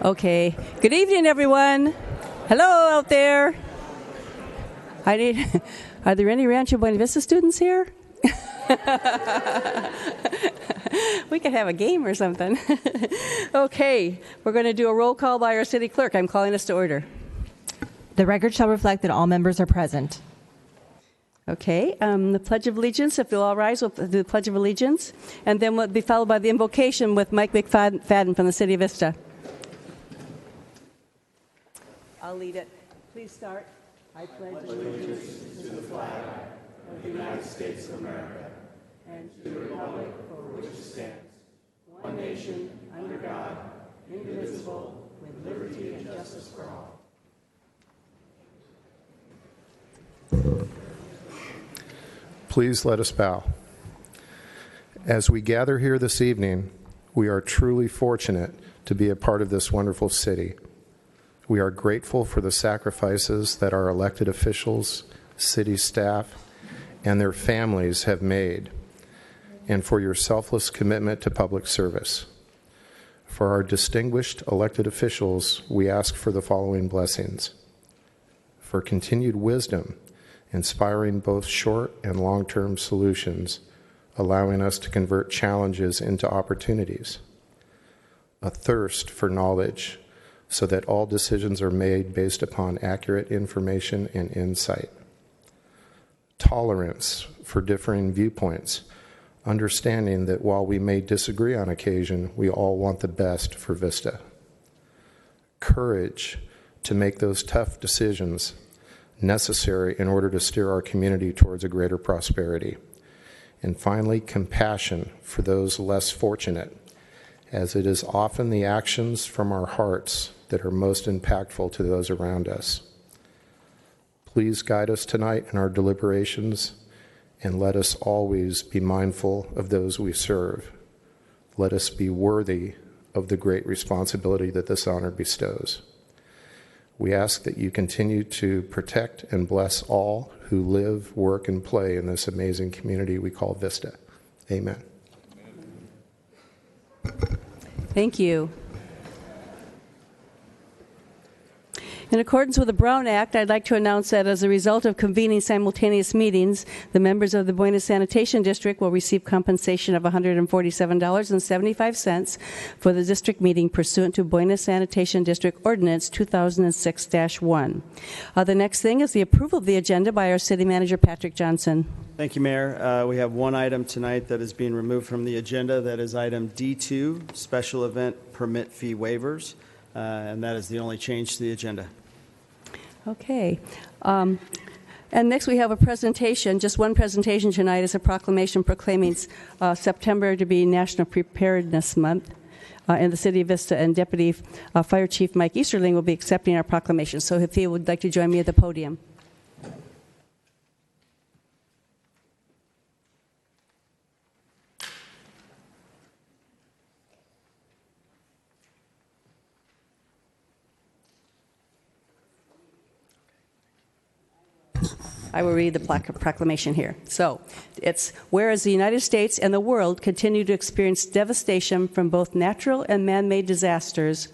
Okay. Good evening, everyone. Hello out there. Are there any Rancho Buena Vista students here? We could have a game or something. Okay. We're going to do a roll call by our city clerk. I'm calling us to order. The record shall reflect that all members are present. Okay, the Pledge of Allegiance, if you'll all rise, we'll do the Pledge of Allegiance, and then we'll be followed by the invocation with Mike McFadden from the City of Vista. I'll lead it. Please start. I pledge allegiance to the flag of the United States of America and to the republic for which it stands, one nation, under God, indivisible, with liberty and justice for all. Please let us bow. As we gather here this evening, we are truly fortunate to be a part of this wonderful city. We are grateful for the sacrifices that our elected officials, city staff, and their families have made, and for your selfless commitment to public service. For our distinguished elected officials, we ask for the following blessings: for continued wisdom, inspiring both short and long-term solutions, allowing us to convert challenges into opportunities. A thirst for knowledge, so that all decisions are made based upon accurate information and insight. Tolerance for differing viewpoints, understanding that while we may disagree on occasion, we all want the best for Vista. Courage to make those tough decisions necessary in order to steer our community towards a greater prosperity. And finally, compassion for those less fortunate, as it is often the actions from our hearts that are most impactful to those around us. Please guide us tonight in our deliberations, and let us always be mindful of those we serve. Let us be worthy of the great responsibility that this honor bestows. We ask that you continue to protect and bless all who live, work, and play in this amazing community we call Vista. Amen. Thank you. In accordance with the Brown Act, I'd like to announce that as a result of convening simultaneous meetings, the members of the Buena Sanitation District will receive compensation of $147.75 for the district meeting pursuant to Buena Sanitation District Ordinance 2006-1. The next thing is the approval of the agenda by our City Manager, Patrick Johnson. Thank you, Mayor. We have one item tonight that is being removed from the agenda. That is item D2, Special Event Permit Fee Waivers. And that is the only change to the agenda. Okay. And next we have a presentation. Just one presentation tonight is a proclamation proclaiming September to be National Preparedness Month in the City of Vista, and Deputy Fire Chief Mike Easterling will be accepting our proclamation. So if he would like to join me at the podium. I will read the proclamation here. So, it's whereas the United States and the world continue to experience devastation from both natural and man-made disasters,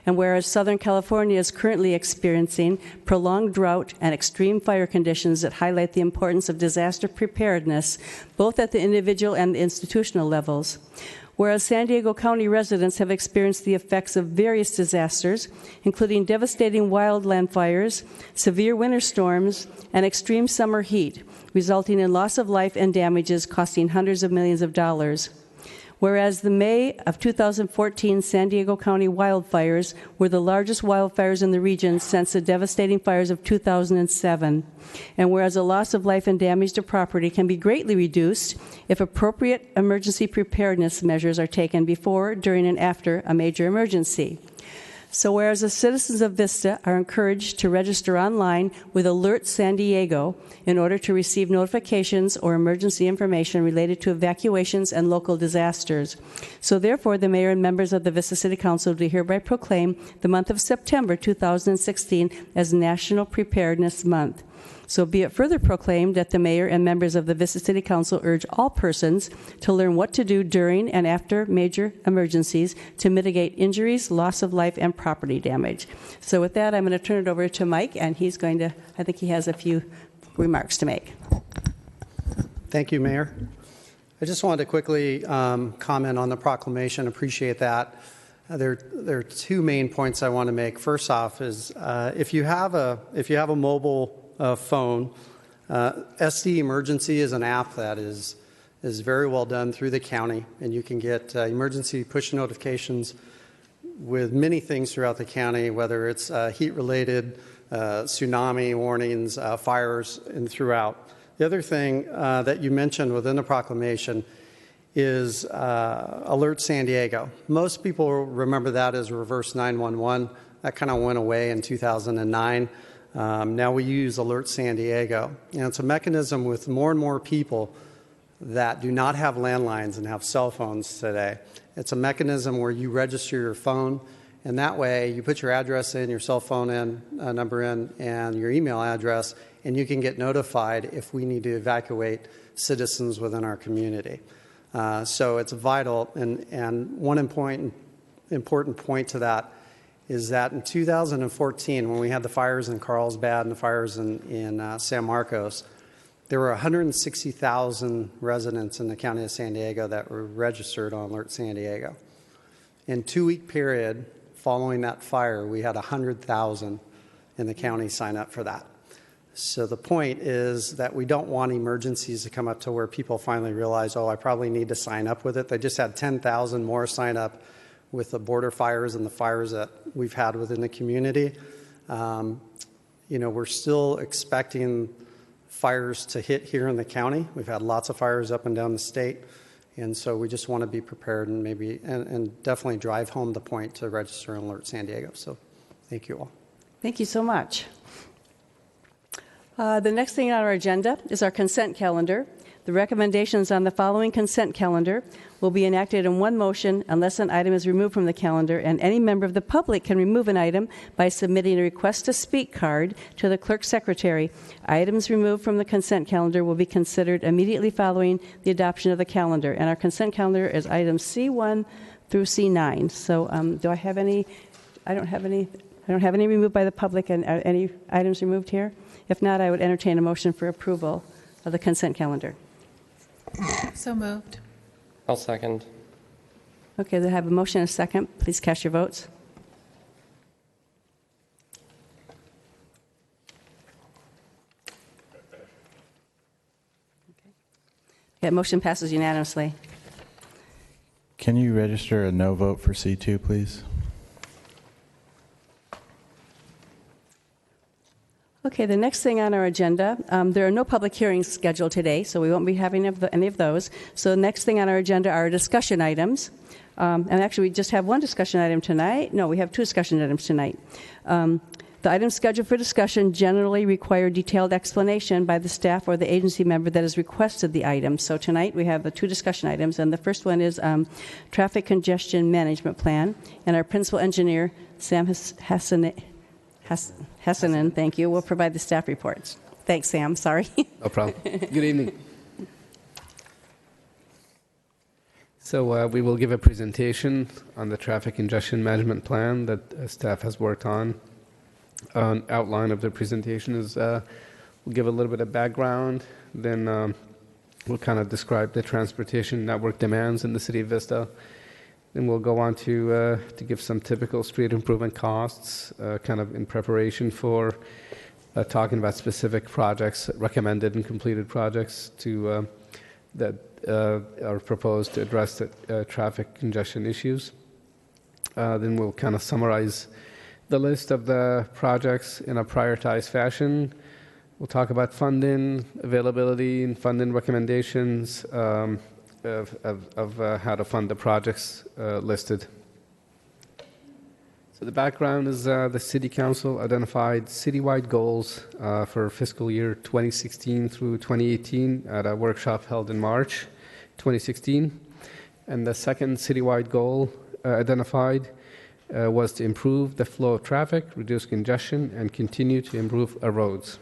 and whereas Southern California is currently experiencing prolonged drought and extreme fire conditions that highlight the importance of disaster preparedness, both at the individual and the institutional levels. Whereas San Diego County residents have experienced the effects of various disasters, including devastating wildland fires, severe winter storms, and extreme summer heat, resulting in loss of life and damages costing hundreds of millions of dollars. Whereas the May of 2014 San Diego County wildfires were the largest wildfires in the region since the devastating fires of 2007. And whereas a loss of life and damage to property can be greatly reduced if appropriate emergency preparedness measures are taken before, during, and after a major emergency. So whereas the citizens of Vista are encouraged to register online with Alert San Diego in order to receive notifications or emergency information related to evacuations and local disasters. So therefore, the mayor and members of the Vista City Council do hereby proclaim the month of September 2016 as National Preparedness Month. So be it further proclaimed that the mayor and members of the Vista City Council urge all persons to learn what to do during and after major emergencies to mitigate injuries, loss of life, and property damage. So with that, I'm going to turn it over to Mike, and he's going to, I think he has a few remarks to make. Thank you, Mayor. I just wanted to quickly comment on the proclamation. Appreciate that. There are two main points I want to make. First off is if you have a mobile phone, SD Emergency is an app that is very well done through the county, and you can get emergency push notifications with many things throughout the county, whether it's heat-related, tsunami warnings, fires, and throughout. The other thing that you mentioned within the proclamation is Alert San Diego. Most people remember that as Reverse 911. That kind of went away in 2009. Now we use Alert San Diego. And it's a mechanism with more and more people that do not have landlines and have cell phones today. It's a mechanism where you register your phone, and that way you put your address in, your cell phone number in, and your email address, and you can get notified if we need to evacuate citizens within our community. So it's vital, and one important point to that is that in 2014, when we had the fires in Carlsbad and the fires in San Marcos, there were 160,000 residents in the county of San Diego that were registered on Alert San Diego. In a 2-week period following that fire, we had 100,000 in the county sign up for that. So the point is that we don't want emergencies to come up to where people finally realize, oh, I probably need to sign up with it. They just had 10,000 more sign up with the border fires and the fires that we've had within the community. We're still expecting fires to hit here in the county. We've had lots of fires up and down the state. And so we just want to be prepared and and definitely drive home the point to register on Alert San Diego. So thank you all. Thank you so much. The next thing on our agenda is our consent calendar. The recommendations on the following consent calendar will be enacted in one motion unless an item is removed from the calendar, and any member of the public can remove an item by submitting a request to speak card to the clerk secretary. Items removed from the consent calendar will be considered immediately following the adoption of the calendar, and our consent calendar is items C1 through C9. So do I have any? I don't have any removed by the public, and any items removed here? If not, I would entertain a motion for approval of the consent calendar. So moved. I'll second. Okay, they have a motion and a second. Please cast your votes. Okay, motion passes unanimously. Can you register a no vote for C2, please? Okay, the next thing on our agenda, there are no public hearings scheduled today, so we won't be having any of those. So the next thing on our agenda are discussion items. And actually, we just have one discussion item tonight. No, we have two discussion items tonight. The items scheduled for discussion generally require detailed explanation by the staff or the agency member that has requested the item. So tonight we have the two discussion items, and the first one is Traffic Congestion Management Plan, and our principal engineer, Sam Hessenen, thank you, will provide the staff reports. Thanks, Sam. Sorry. No problem. Good evening. So we will give a presentation on the traffic congestion management plan that staff has worked on. An outline of the presentation is we'll give a little bit of background, then we'll kind of describe the transportation network demands in the city of Vista. Then we'll go on to give some typical street improvement costs, kind of in preparation for talking about specific projects, recommended and completed projects that are proposed to address the traffic congestion issues. Then we'll kind of summarize the list of the projects in a prioritized fashion. We'll talk about funding, availability, and funding recommendations of how to fund the projects listed. So the background is the City Council identified citywide goals for fiscal year 2016 through 2018 at a workshop held in March 2016. And the second citywide goal identified was to improve the flow of traffic, reduce congestion, and continue to improve our roads.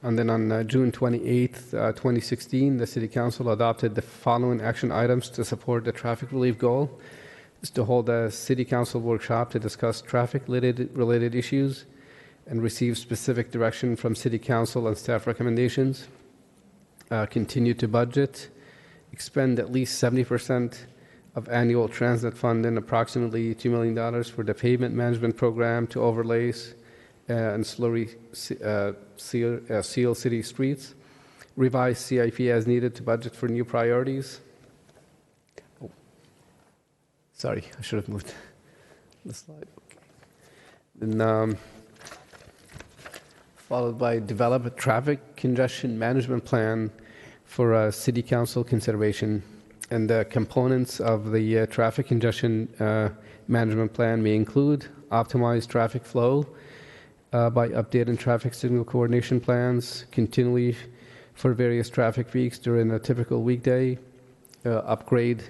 And then on June 28th, 2016, the City Council adopted the following action items to support the traffic relief goal. Is to hold a City Council workshop to discuss traffic-related issues and receive specific direction from City Council and staff recommendations. Continue to budget, expend at least 70% of annual transit fund and approximately $2 million for the pavement management program to overlays and slowly seal city streets. Revise CIP as needed to budget for new priorities. Oh. Sorry, I should have moved the slide. Okay. Then, followed by develop a traffic congestion management plan for City Council consideration. And the components of the traffic congestion management plan may include optimized traffic flow by updating traffic signal coordination plans continually for various traffic peaks during a typical weekday, upgrade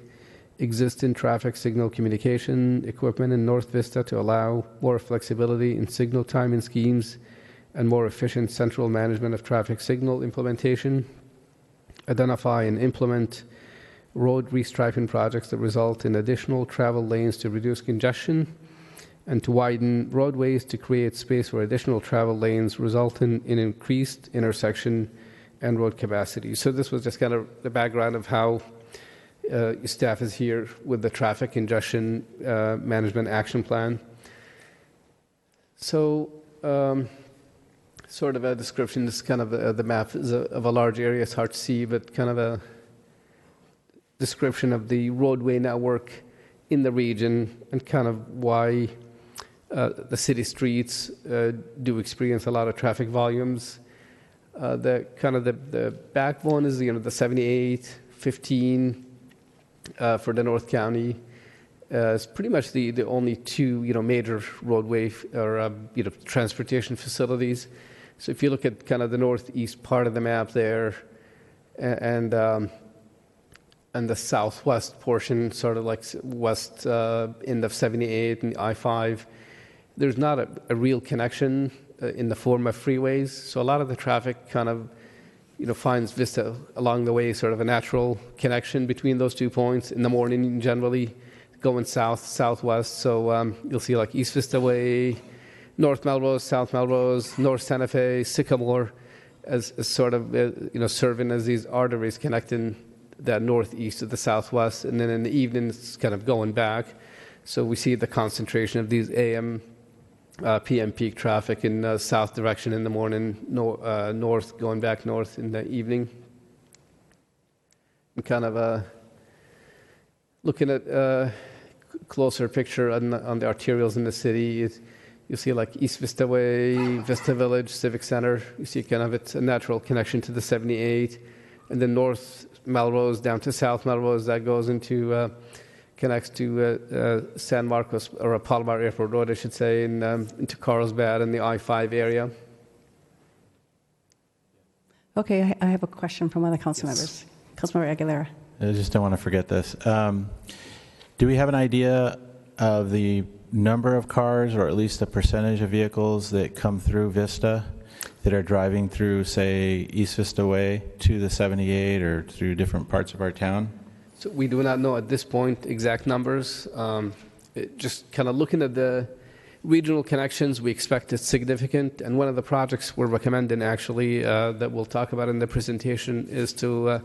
existing traffic signal communication equipment in North Vista to allow more flexibility in signal timing schemes and more efficient central management of traffic signal implementation, identify and implement road restriping projects that result in additional travel lanes to reduce congestion, and to widen roadways to create space for additional travel lanes, resulting in increased intersection and road capacity. So this was just kind of the background of how staff is here with the traffic congestion management action plan. So sort of a description, this kind of the map is of a large area. It's hard to see, but kind of a description of the roadway network in the region and kind of why the city streets do experience a lot of traffic volumes. The kind of the backbone is the 78, 15 for the North County. It's pretty much the only two major roadway or transportation facilities. So if you look at kind of the northeast part of the map there, and the southwest portion, sort of like west end of 78 and the I-5, there's not a real connection in the form of freeways. So a lot of the traffic kind of finds Vista along the way, sort of a natural connection between those 2 points in the morning, generally going south, southwest. So you'll see like East Vista Way, North Melrose, South Melrose, North Santa Fe, Sycamore, as sort of serving as these arteries connecting that northeast to the southwest, and then in the evening it's kind of going back. So we see the concentration of these AM, PM peak traffic in south direction in the morning, north going back north in the evening. And kind of looking at a closer picture on the arterials in the city, you see like East Vista Way, Vista Village, Civic Center. You see kind of it's a natural connection to the 78, and then North Melrose down to South Melrose that goes into connects to San Marcos or Palomar Airport Road, I should say, and into Carlsbad and the I-5 area. Okay, I have a question from one of the council members. Councilmember Aguilera. I just don't want to forget this. Do we have an idea of the number of cars, or at least the percentage of vehicles that come through Vista that are driving through, say, East Vista Way to the 78 or through different parts of our town? So we do not know at this point exact numbers. Just kind of looking at the regional connections, we expect it's significant. And one of the projects we're recommending, actually, that we'll talk about in the presentation, is to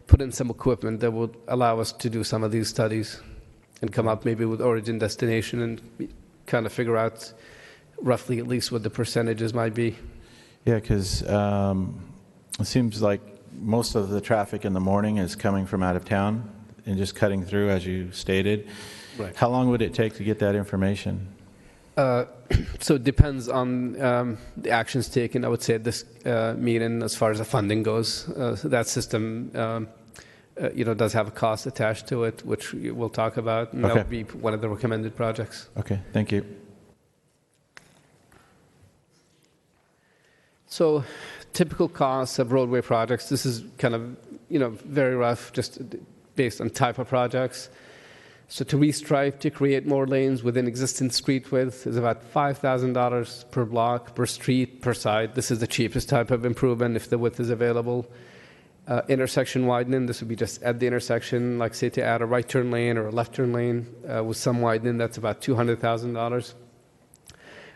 put in some equipment that would allow us to do some of these studies and come up maybe with origin, destination, and kind of figure out roughly at least what the percentages might be. Yeah, because it seems like most of the traffic in the morning is coming from out of town and just cutting through, as you stated. Right. How long would it take to get that information? So it depends on the actions taken, I would say, at this meeting as far as the funding goes. So that system does have a cost attached to it, which we'll talk about, and that would be one of the recommended projects. Okay, thank you. So typical costs of roadway projects, this is kind of, very rough, just based on type of projects. So to restripe to create more lanes within existing street width is about $5,000 per block, per street, per side. This is the cheapest type of improvement if the width is available. Intersection widening, this would be just at the intersection, like say to add a right turn lane or a left turn lane with some widening, that's about $200,000.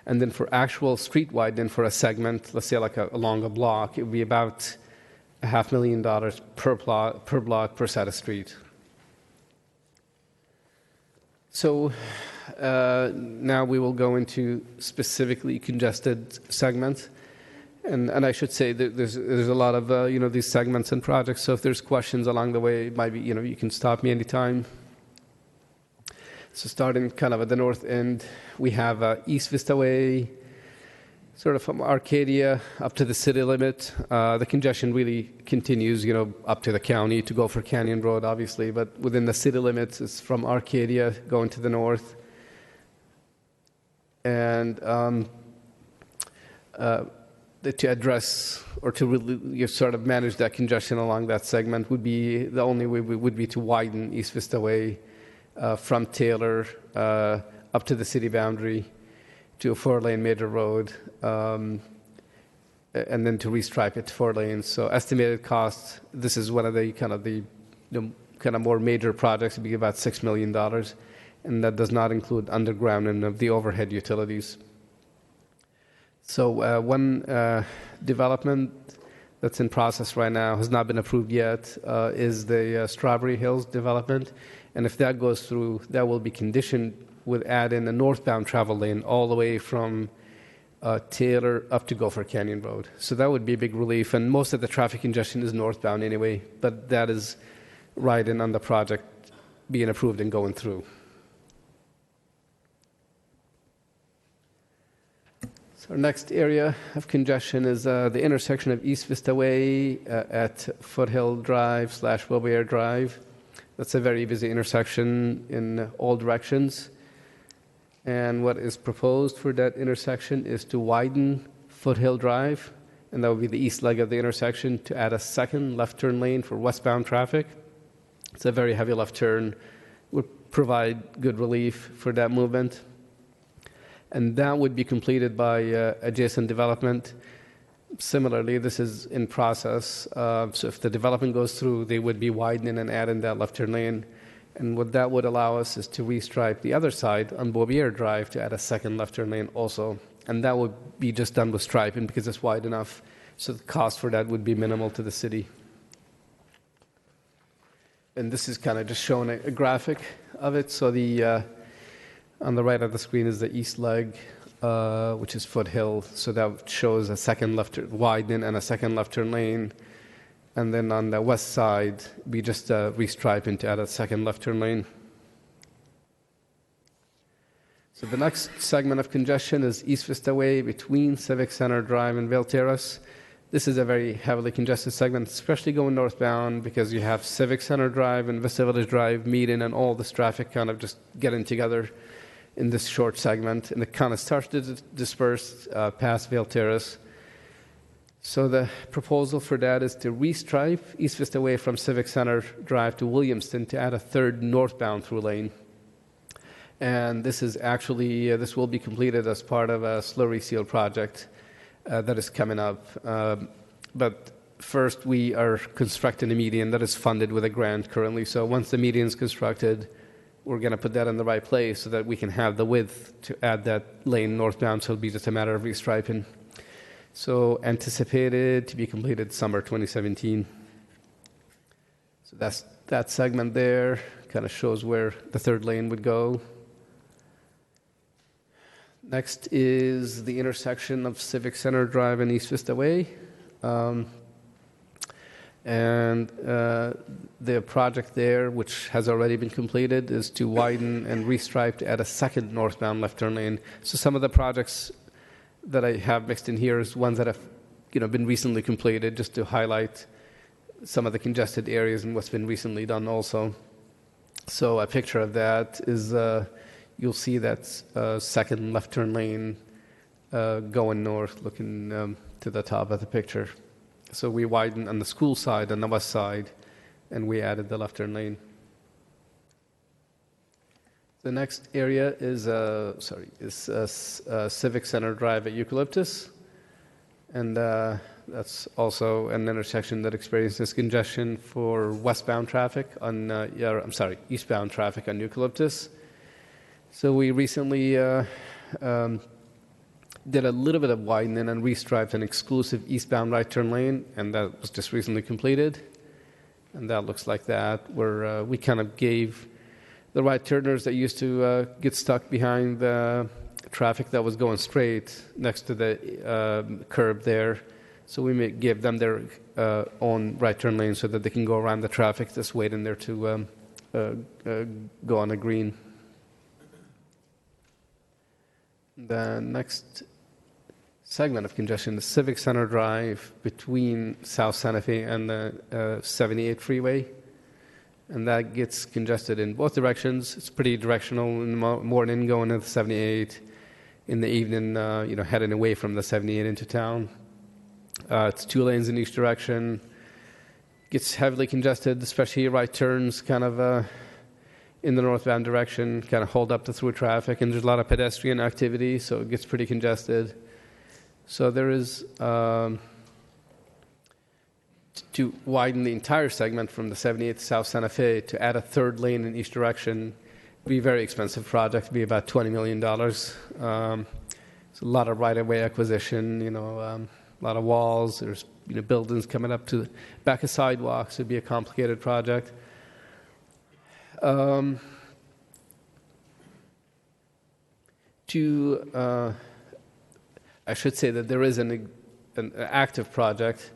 And then for actual street widening for a segment, let's say like along a block, it would be about $500,000 per block per side of street. So now we will go into specifically congested segments. And I should say that there's a lot of these segments and projects. So if there's questions along the way, it might be you can stop me anytime. So starting kind of at the north end, we have East Vista Way, sort of from Arcadia up to the city limit. The congestion really continues, up to the county to Gopher Canyon Road, obviously, but within the city limits, it's from Arcadia going to the north. And to address or to really sort of manage that congestion along that segment would be the only way would be to widen East Vista Way from Taylor up to the city boundary to a 4-lane major road, and then to restripe it to 4 lanes. So estimated cost, this is one of the kind of more major projects, would be about $6 million, and that does not include undergrounding of the overhead utilities. So one development that's in process right now has not been approved yet is the Strawberry Hills development, and if that goes through, that will be conditioned with adding a northbound travel lane all the way from Taylor up to Gopher Canyon Road. So that would be a big relief, and most of the traffic congestion is northbound anyway, but that is riding on the project being approved and going through. So our next area of congestion is the intersection of East Vista Way at Foothill Drive / Wilbur Drive. That's a very busy intersection in all directions. And what is proposed for that intersection is to widen Foothill Drive, and that would be the east leg of the intersection, to add a second left turn lane for westbound traffic. It's a very heavy left turn, would provide good relief for that movement. And that would be completed by adjacent development. Similarly, this is in process. So if the development goes through, they would be widening and adding that left turn lane. And what that would allow us is to restripe the other side on Bobier Drive to add a second left turn lane also. And that would be just done with striping because it's wide enough. So the cost for that would be minimal to the city. And this is kind of just showing a graphic of it. So the on the right of the screen is the east leg, which is Foothill. So that shows a second left turn, widening and a second left turn lane. And then on the west side, we just restriping to add a second left turn lane. So the next segment of congestion is East Vista Way between Civic Center Drive and Vail Terrace. This is a very heavily congested segment, especially going northbound, because you have Civic Center Drive and Vista Village Drive meeting and all this traffic kind of just getting together in this short segment, and it kind of starts to disperse past Vail Terrace. So the proposal for that is to restripe East Vista Way from Civic Center Drive to Williamston to add a third northbound through lane. And this is actually, this will be completed as part of a slurry seal project that is coming up. But first, we are constructing a median that is funded with a grant currently. So once the median is constructed, we're going to put that in the right place so that we can have the width to add that lane northbound, so it'll be just a matter of restriping. So anticipated to be completed summer 2017. So that's that segment there, kind of shows where the third lane would go. Next is the intersection of Civic Center Drive and East Vista Way. And the project there, which has already been completed, is to widen and restripe to add a second northbound left turn lane. So some of the projects that I have mixed in here is ones that have been recently completed, just to highlight some of the congested areas and what's been recently done also. So a picture of that is you'll see that second left turn lane going north, looking to the top of the picture. So we widened on the school side, on the west side, and we added the left turn lane. The next area is Civic Center Drive at Eucalyptus, and that's also an intersection that experiences congestion for westbound traffic on, eastbound traffic on Eucalyptus. So we recently did a little bit of widening and restriped an exclusive eastbound right turn lane, and that was just recently completed. And that looks like that, where we kind of gave the right turners that used to get stuck behind the traffic that was going straight next to the curb there. So we give them their own right turn lane so that they can go around the traffic that's waiting there to go on a green. The next segment of congestion is Civic Center Drive between South Santa Fe and the 78 freeway. And that gets congested in both directions. It's pretty directional in the morning going into the 78, in the evening, heading away from the 78 into town. It's 2 lanes in each direction. Gets heavily congested, especially right turns kind of in the northbound direction, kind of hold up the through traffic, and there's a lot of pedestrian activity, so it gets pretty congested. So there is, to widen the entire segment from the 78 to South Santa Fe, to add a 3rd lane in each direction, be a very expensive project, it'd be about $20 million. It's a lot of right-of-way acquisition, a lot of walls, there's buildings coming up to the back of sidewalks, it'd be a complicated project. I should say that there is an active project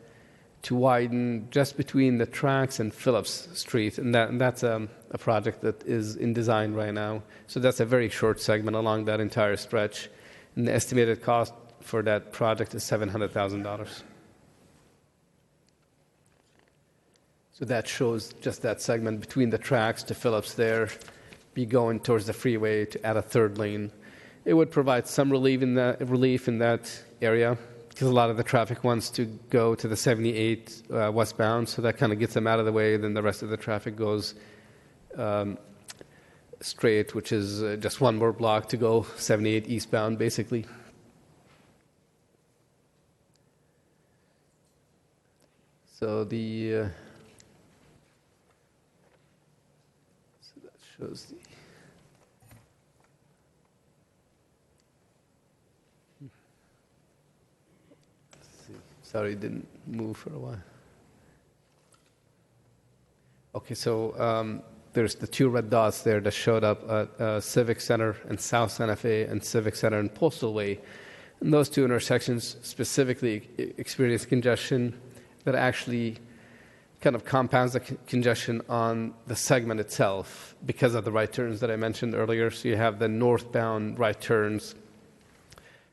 to widen just between the tracks and Phillips Street, and that's a project that is in design right now. So that's a very short segment along that entire stretch, and the estimated cost for that project is $700,000. So that shows just that segment between the tracks to Phillips there, be going towards the freeway to add a 3rd lane. It would provide some relief in that area, because a lot of the traffic wants to go to the 78 westbound, so that kind of gets them out of the way. Then the rest of the traffic goes straight, which is just one more block to go 78 eastbound, basically. So that shows the. Sorry, it didn't move for a while. Okay, so there's the 2 red dots there that showed up at Civic Center and South Santa Fe and Civic Center and Postal Way. And those 2 intersections specifically experience congestion that actually kind of compounds the congestion on the segment itself because of the right turns that I mentioned earlier. So you have the northbound right turns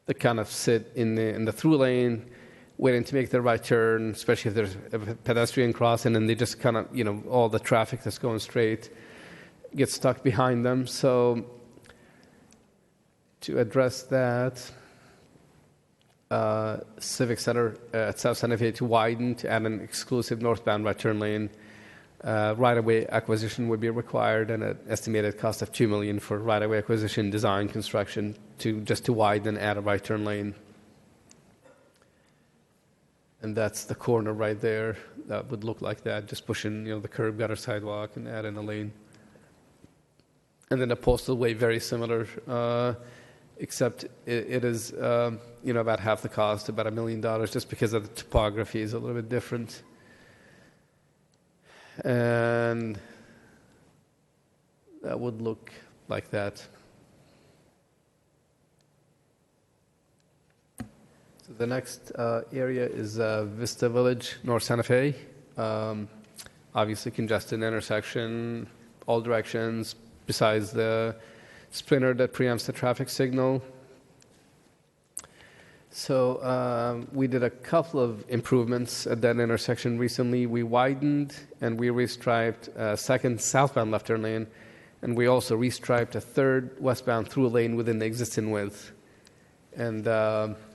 that kind of sit in the through lane, waiting to make the right turn, especially if there's a pedestrian crossing, and they just kind of, all the traffic that's going straight gets stuck behind them. So to address that, Civic Center at South Santa Fe to widen, to add an exclusive northbound right turn lane. Right-of-way acquisition would be required, and an estimated cost of $2 million for right-of-way acquisition, design, construction, to widen and add a right turn lane. And that's the corner right there. That would look like that, just pushing, the curb, gutter, sidewalk, and add in a lane. And then the Postal Way, very similar, except it is, about half the cost, about $1 million, just because of the topography is a little bit different. And that would look like that. So the next area is Vista Village, North Santa Fe. Obviously congested intersection, all directions, besides the sprinter that preempts the traffic signal. So we did a couple of improvements at that intersection recently. We widened and we restriped a 2nd southbound left turn lane, and we also restriped a 3rd westbound through lane within the existing width. And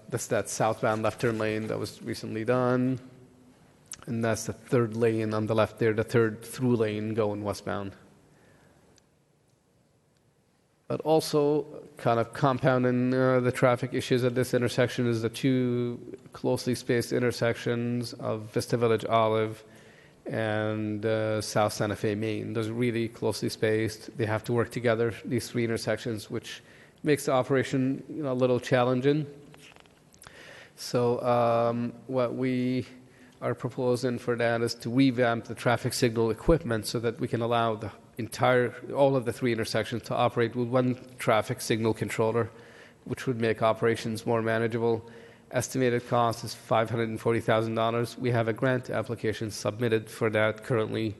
that's that southbound left turn lane that was recently done. And that's the 3rd lane on the left there, the 3rd through lane going westbound. But also, kind of compounding the traffic issues at this intersection is the two closely spaced intersections of Vista Village Olive and South Santa Fe Main. Those are really closely spaced. They have to work together, these three intersections, which makes the operation a little challenging. So what we are proposing for that is to revamp the traffic signal equipment so that we can allow all of the three intersections to operate with one traffic signal controller, which would make operations more manageable. Estimated cost is $540,000. We have a grant application submitted for that currently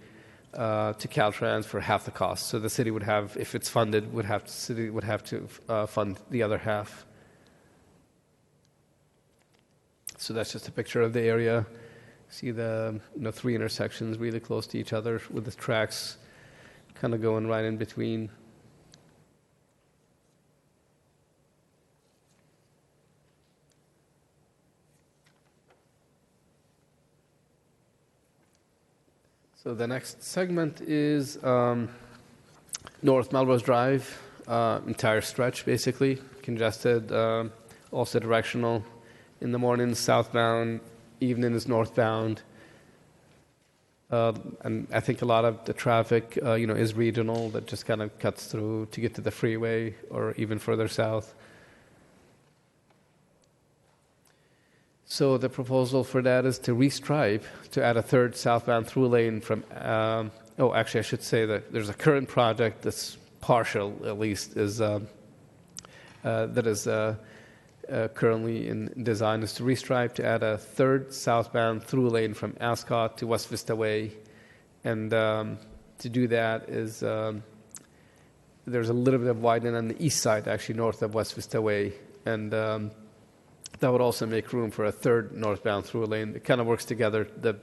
to Caltrans for half the cost. So the city would have, if it's funded, city would have to fund the other half. So that's just a picture of the area. See the three intersections really close to each other with the tracks kind of going right in between. So the next segment is North Melrose Drive, entire stretch basically, congested, also directional. In the morning, southbound, evening is northbound. And I think a lot of the traffic, is regional, that just kind of cuts through to get to the freeway or even further south. So the proposal for that is to restripe, to add a third southbound through lane from. Actually, I should say that there's a current project that's partial, at least, is that is currently in design, is to restripe to add a third southbound through lane from Ascot to West Vista Way. And to do that is there's a little bit of widening on the east side, actually north of West Vista Way. And that would also make room for a third northbound through lane. It kind of works together. The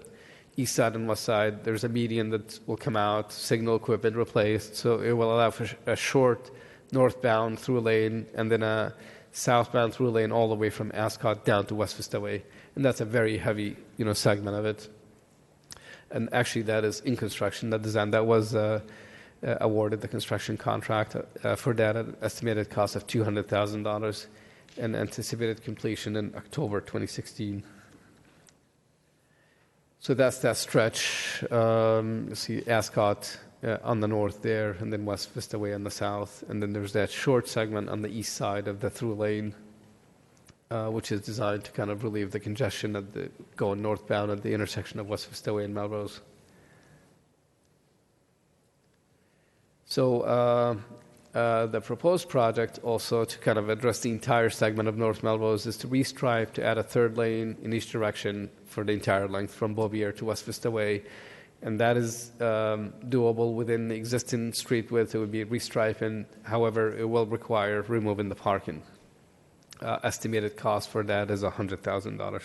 east side and west side, there's a median that will come out, signal equipment replaced. So it will allow for a short northbound through lane and then a southbound through lane all the way from Ascot down to West Vista Way. And that's a very heavy, segment of it. And actually that is in construction, that design. That was awarded the construction contract for that at an estimated cost of $200,000 and anticipated completion in October 2016. So that's that stretch. You see Ascot on the north there, and then West Vista Way on the south. And then there's that short segment on the east side of the through lane, which is designed to kind of relieve the congestion of going northbound at the intersection of West Vista Way and Melrose. So the proposed project also to kind of address the entire segment of North Melrose is to restripe to add a third lane in each direction for the entire length from Beaubier to West Vista Way. And that is doable within the existing street width. It would be restriping. However, it will require removing the parking. Estimated cost for that is $100,000.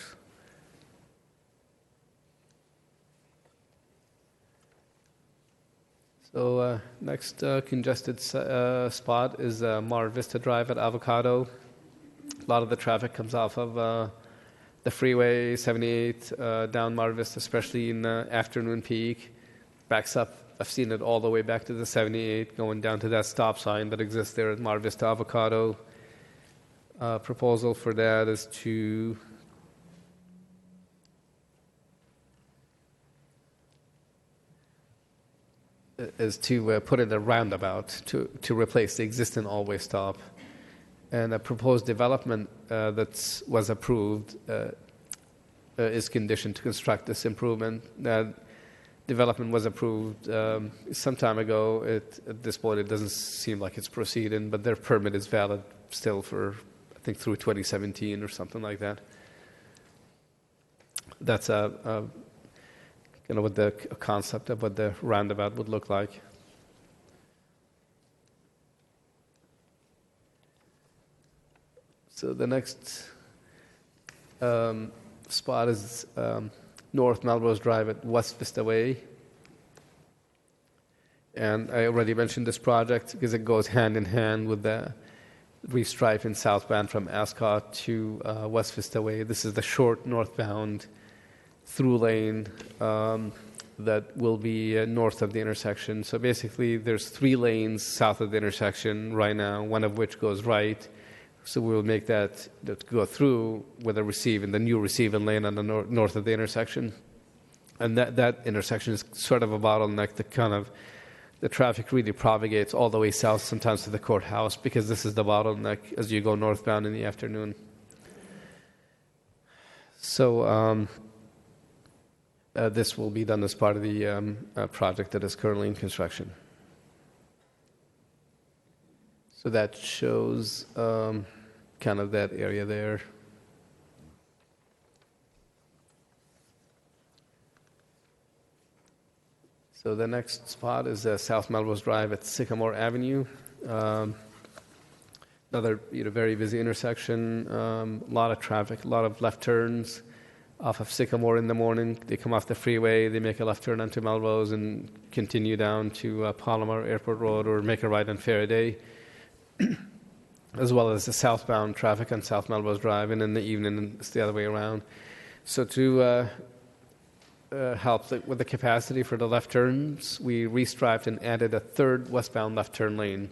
So next congested spot is Mar Vista Drive at Avocado. A lot of the traffic comes off of the freeway 78 down Mar Vista, especially in the afternoon peak. Backs up. I've seen it all the way back to the 78, going down to that stop sign that exists there at Mar Vista Avocado. Proposal for that is to put in a roundabout to replace the existing all-way stop. And a proposed development that was approved is conditioned to construct this improvement. That development was approved some time ago. At this point, it doesn't seem like it's proceeding, but their permit is valid still for, I think, through 2017 or something like that. That's kind of what the concept of what the roundabout would look like. So the next spot is North Melrose Drive at West Vista Way. And I already mentioned this project because it goes hand in hand with the restriping southbound from Ascot to West Vista Way. This is the short northbound through lane that will be north of the intersection. So basically, there's 3 lanes south of the intersection right now, one of which goes right. So we will make that go through with the new receiving lane on the north of the intersection. And that intersection is sort of a bottleneck that the traffic really propagates all the way south, sometimes to the courthouse, because this is the bottleneck as you go northbound in the afternoon. So this will be done as part of the project that is currently in construction. So that shows kind of that area there. So the next spot is South Melrose Drive at Sycamore Avenue. Another very busy intersection, a lot of traffic, a lot of left turns off of Sycamore in the morning. They come off the freeway, they make a left turn onto Melrose and continue down to Palomar Airport Road or make a right on Faraday, as well as the southbound traffic on South Melrose Drive, and in the evening it's the other way around. So to help with the capacity for the left turns, we restriped and added a third westbound left turn lane.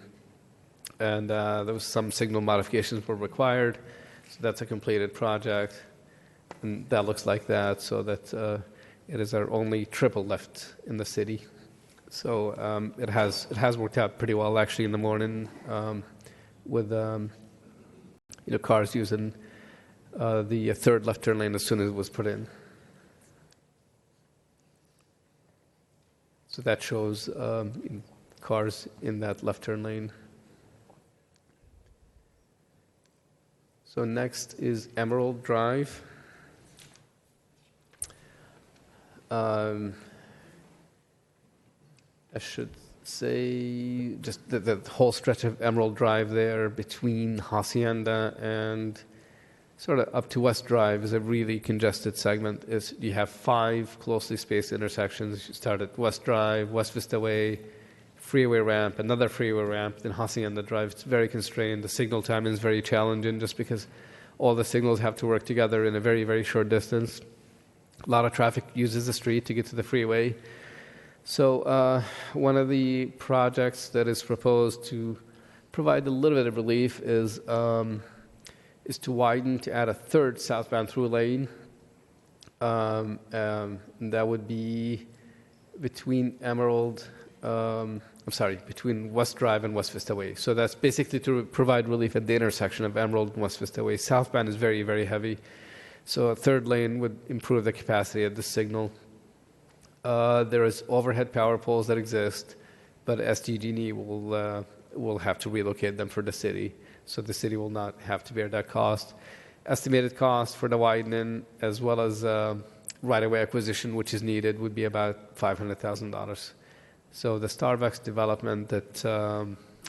And there was some signal modifications were required. So that's a completed project. And that looks like that, so that it is our only triple left in the city. So it has worked out pretty well, actually, in the morning with cars using the third left turn lane as soon as it was put in. So that shows cars in that left turn lane. So next is Emerald Drive. I should say just the whole stretch of Emerald Drive there between Hacienda and sort of up to West Drive is a really congested segment. You have 5 closely spaced intersections. You start at West Drive, West Vista Way, freeway ramp, another freeway ramp, then Hacienda Drive. It's very constrained. The signal timing is very challenging just because all the signals have to work together in a very, very short distance. A lot of traffic uses the street to get to the freeway. So one of the projects that is proposed to provide a little bit of relief is to widen, to add a third southbound through lane. That would be between between West Drive and West Vista Way. So that's basically to provide relief at the intersection of Emerald and West Vista Way. Southbound is very, very heavy. So a third lane would improve the capacity of the signal. There is overhead power poles that exist, but SDG&E will have to relocate them for the city. So the city will not have to bear that cost. Estimated cost for the widening as well as right-of-way acquisition, which is needed, would be about $500,000. So the Starbucks development that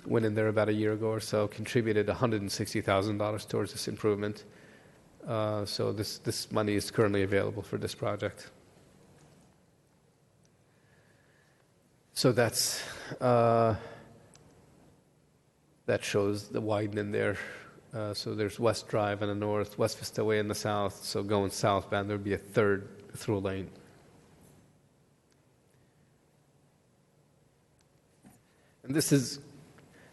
went in there about a year ago or so contributed $160,000 towards this improvement. So this money is currently available for this project. So that's that shows the widening there. So there's West Drive in the north, West Vista Way in the south. So going southbound, there would be a third through lane. And this is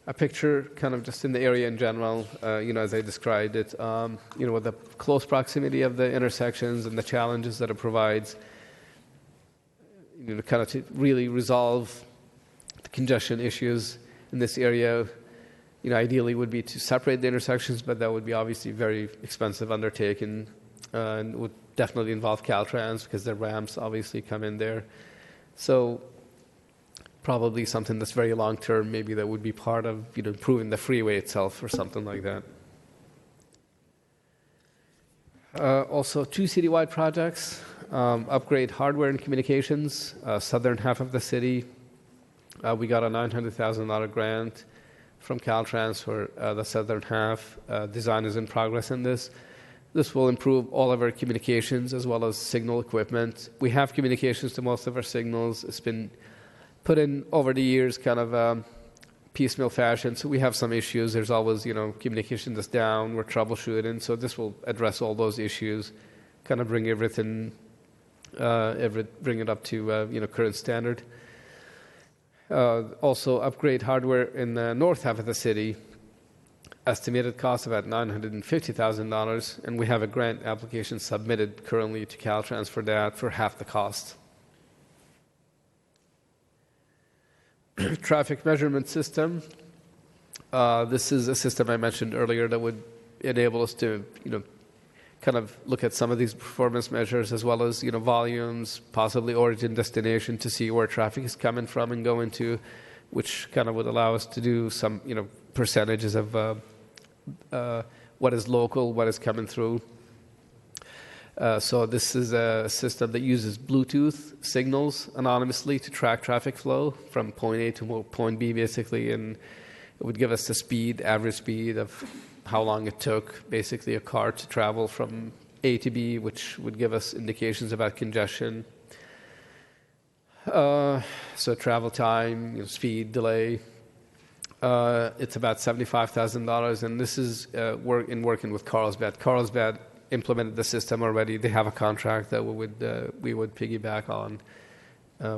a picture kind of just in the area in general, as I described it, with the close proximity of the intersections and the challenges that it provides, kind of to really resolve the congestion issues in this area. Ideally would be to separate the intersections, but that would be obviously very expensive undertaking and would definitely involve Caltrans because the ramps obviously come in there. So probably something that's very long-term, maybe that would be part of improving the freeway itself or something like that. Also, 2 citywide projects, upgrade hardware and communications, southern half of the city. We got a $900,000 grant from Caltrans for the southern half. Design is in progress in this. This will improve all of our communications as well as signal equipment. We have communications to most of our signals. It's been put in over the years, kind of piecemeal fashion. So we have some issues. There's always, communication that's down. We're troubleshooting. So this will address all those issues, kind of bring everything bring it up to current standard. Also, upgrade hardware in the north half of the city. Estimated cost about $950,000, and we have a grant application submitted currently to Caltrans for that for half the cost. Traffic measurement system. This is a system I mentioned earlier that would enable us to, kind of look at some of these performance measures as well as, volumes, possibly origin, destination, to see where traffic is coming from and going to, which kind of would allow us to do some, percentages of what is local, what is coming through. So this is a system that uses Bluetooth signals anonymously to track traffic flow from point A to point B, basically, and it would give us the average speed of how long it took, basically, a car to travel from A to B, which would give us indications about congestion. So travel time, speed, delay. It's about $75,000, and this is working with Carlsbad. Carlsbad implemented the system already. They have a contract that we would piggyback on,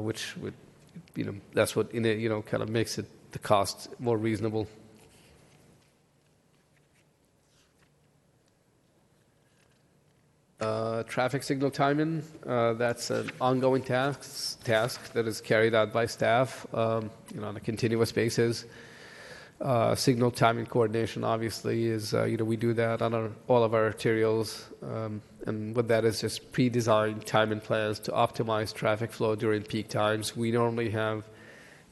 which would, that's what kind of makes it the cost more reasonable. Traffic signal timing, that's an ongoing task that is carried out by staff on a continuous basis. Signal timing coordination, obviously, is we do that on all of our arterials, and what that is just pre-designed timing plans to optimize traffic flow during peak times. We normally have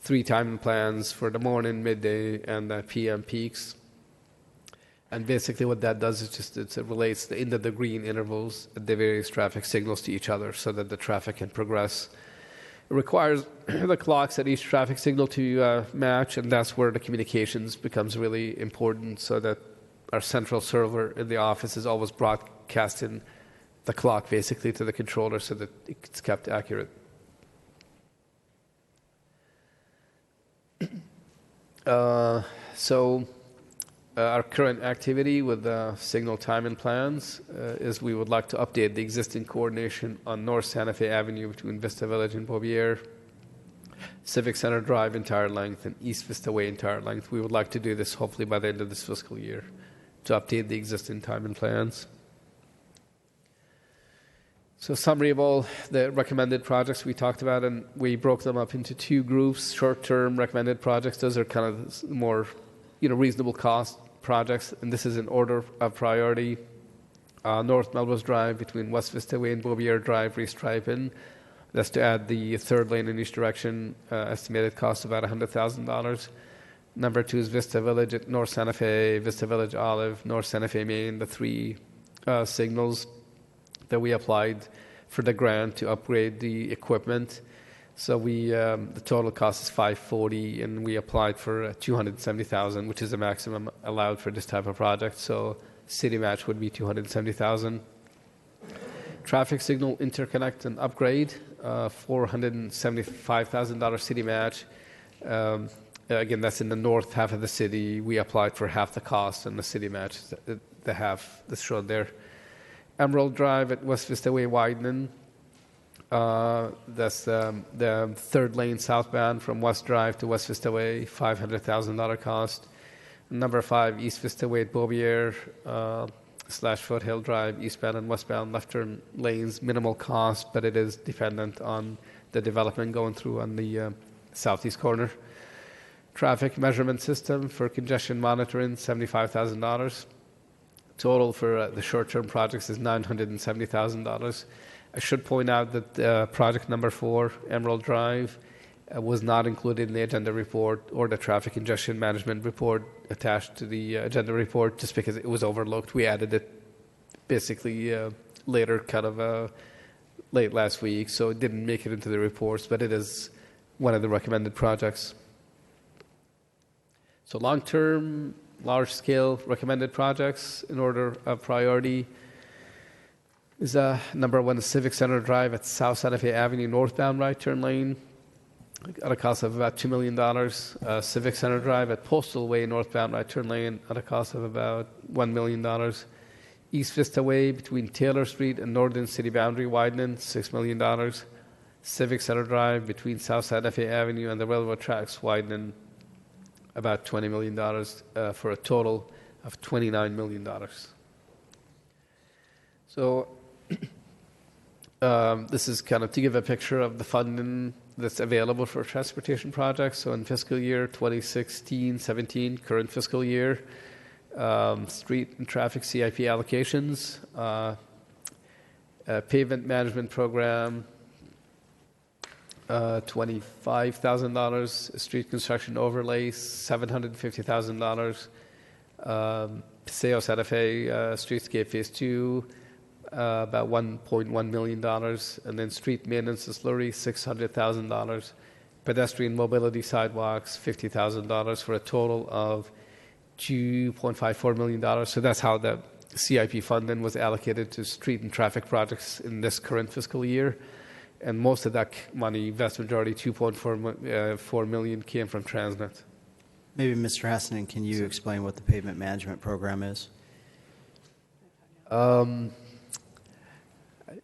3 timing plans for the morning, midday, and the PM peaks. And basically what that does is it relates the end of the green intervals at the various traffic signals to each other so that the traffic can progress. It requires the clocks at each traffic signal to match, and that's where the communications becomes really important, so that our central server in the office is always broadcasting the clock basically to the controller so that it's kept accurate. Our current activity with the signal timing plans is we would like to update the existing coordination on North Santa Fe Avenue between Vista Village and Beaubier, Civic Center Drive entire length, and East Vista Way entire length. We would like to do this hopefully by the end of this fiscal year to update the existing timing plans. So summary of all the recommended projects we talked about, and we broke them up into 2 groups. Short-term recommended projects, those are kind of more reasonable cost projects, and this is in order of priority. North Melrose Drive between West Vista Way and Beaubier Drive restriping. That's to add the 3rd lane in each direction, estimated cost about $100,000. Number 2 is Vista Village at North Santa Fe, Vista Village Olive, North Santa Fe Main, the 3 signals that we applied for the grant to upgrade the equipment. So the total cost is $540,000, and we applied for $270,000, which is the maximum allowed for this type of project. So city match would be $270,000. Traffic signal interconnect and upgrade, $475,000 city match. Again, that's in the north half of the city. We applied for half the cost, and the city match the half that's shown there. Emerald Drive at West Vista Way widening. That's the 3rd lane southbound from West Drive to West Vista Way, $500,000 cost. Number 5, East Vista Way at Beaubier / Foothill Drive, eastbound and westbound left turn lanes, minimal cost, but it is dependent on the development going through on the southeast corner. Traffic measurement system for congestion monitoring, $75,000. Total for the short-term projects is $970,000. I should point out that project number 4, Emerald Drive, was not included in the agenda report or the traffic congestion management report attached to the agenda report just because it was overlooked. We added it basically later, kind of late last week, so it didn't make it into the reports, but it is one of the recommended projects. So long-term, large-scale recommended projects in order of priority is number 1, the Civic Center Drive at South Santa Fe Avenue northbound right turn lane at a cost of about $2 million. Civic Center Drive at Postal Way northbound right turn lane at a cost of about $1 million. East Vista Way between Taylor Street and Northern City Boundary widening, $6 million. Civic Center Drive between South Santa Fe Avenue and the railroad tracks widening, about $20 million, for a total of $29 million. So this is kind of to give a picture of the funding that's available for transportation projects. So in fiscal year 2016-17, current fiscal year, street and traffic CIP allocations, pavement management program, $25,000, street construction overlay, $750,000, Paseo Santa Fe streetscape phase 2, about $1.1 million, and then street maintenance and slurry, $600,000, pedestrian mobility sidewalks, $50,000, for a total of $2.54 million. So that's how the CIP funding was allocated to street and traffic projects in this current fiscal year. And most of that money, vast majority, $2.4 million, came from Transnet. Maybe, Mr. Hassenen, can you explain what the pavement management program is? I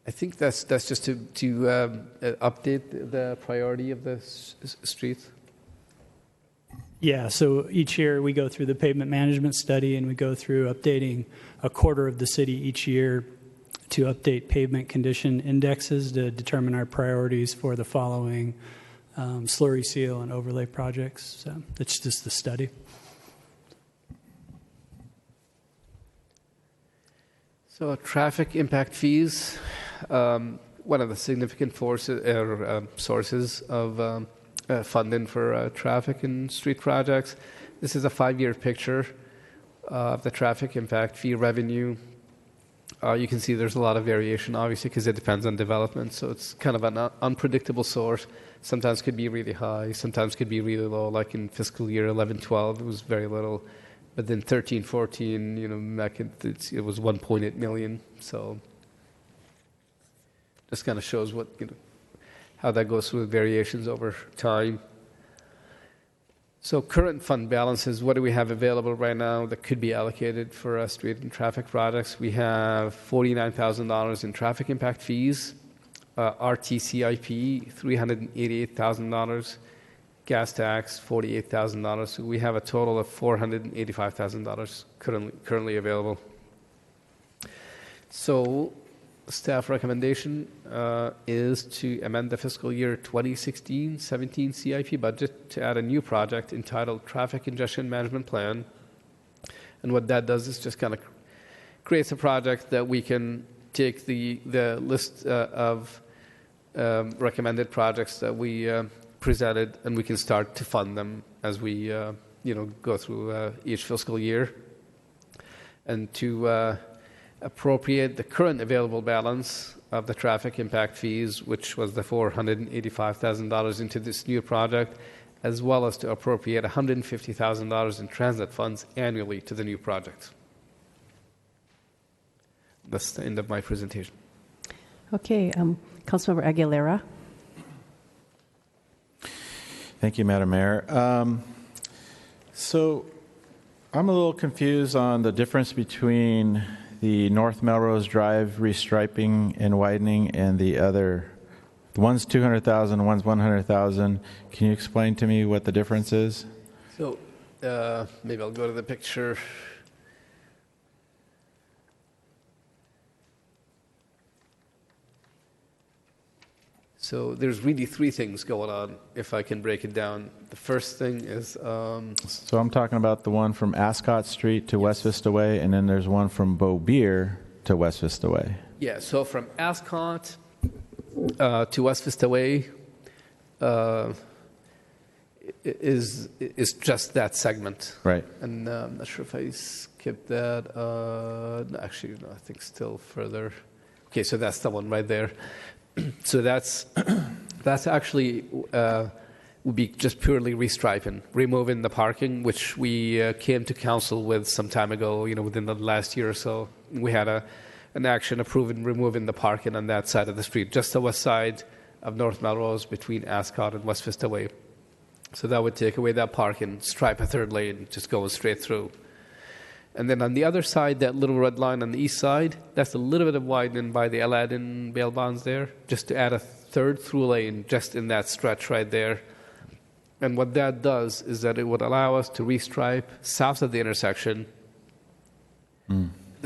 think that's just to update the priority of the street. Yeah, so each year we go through the pavement management study, and we go through updating a quarter of the city each year to update pavement condition indexes to determine our priorities for the following slurry seal and overlay projects. So that's just the study. So traffic impact fees, one of the significant sources of funding for traffic and street projects. This is a 5-year picture of the traffic impact fee revenue. You can see there's a lot of variation, obviously, because it depends on development. So it's kind of an unpredictable source. Sometimes could be really high, sometimes could be really low. Like in fiscal year 11-12, it was very little. But then 13-14, it was 1.8 million. So just kind of shows what, how that goes through the variations over time. So current fund balances, what do we have available right now that could be allocated for street and traffic projects? We have $49,000 in traffic impact fees, RTCIP, $388,000, gas tax, $48,000. So we have a total of $485,000 currently available. So staff recommendation is to amend the fiscal year 2016-17 CIP budget to add a new project entitled Traffic Congestion Management Plan. And what that does is just kind of creates a project that we can take the list of recommended projects that we presented, and we can start to fund them as we go through each fiscal year, and to appropriate the current available balance of the traffic impact fees, which was the $485,000, into this new project, as well as to appropriate $150,000 in transit funds annually to the new project. That's the end of my presentation. Okay, Councilmember Aguilera. Thank you, Madam Mayor. So I'm a little confused on the difference between the North Melrose Drive restriping and widening and the other. The one's $200,000, one's $100,000. Can you explain to me what the difference is? So maybe I'll go to the picture. So there's really three things going on, if I can break it down. The first thing is... So I'm talking about the one from Ascot Street to West Vista Way, and then there's one from Beaubier to West Vista Way. Yeah, so from Ascot to West Vista Way is just that segment. Right. And I'm not sure if I skipped that. Actually, no, I think still further. Okay, so that's the one right there. So that's actually would be just purely restriping, removing the parking, which we came to council with some time ago. Within the last year or so, we had an action approving removing the parking on that side of the street, just the west side of North Melrose between Ascot and West Vista Way. So that would take away that parking, stripe a third lane, just going straight through. And then on the other side, that little red line on the east side, that's a little bit of widening by the Aladdin bail bonds there, just to add a third through lane just in that stretch right there. And what that does is that it would allow us to restripe south of the intersection.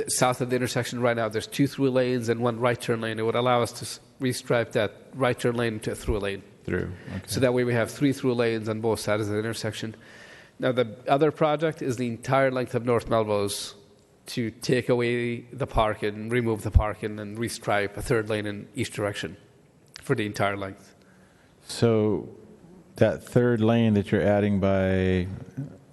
South of the intersection right now, there's 2 through lanes and 1 right turn lane. It would allow us to restripe that right turn lane to a through lane. Okay. So that way we have 3 through lanes on both sides of the intersection. Now, the other project is the entire length of North Melrose to take away the parking, remove the parking, and restripe a third lane in each direction for the entire length. So that third lane that you're adding by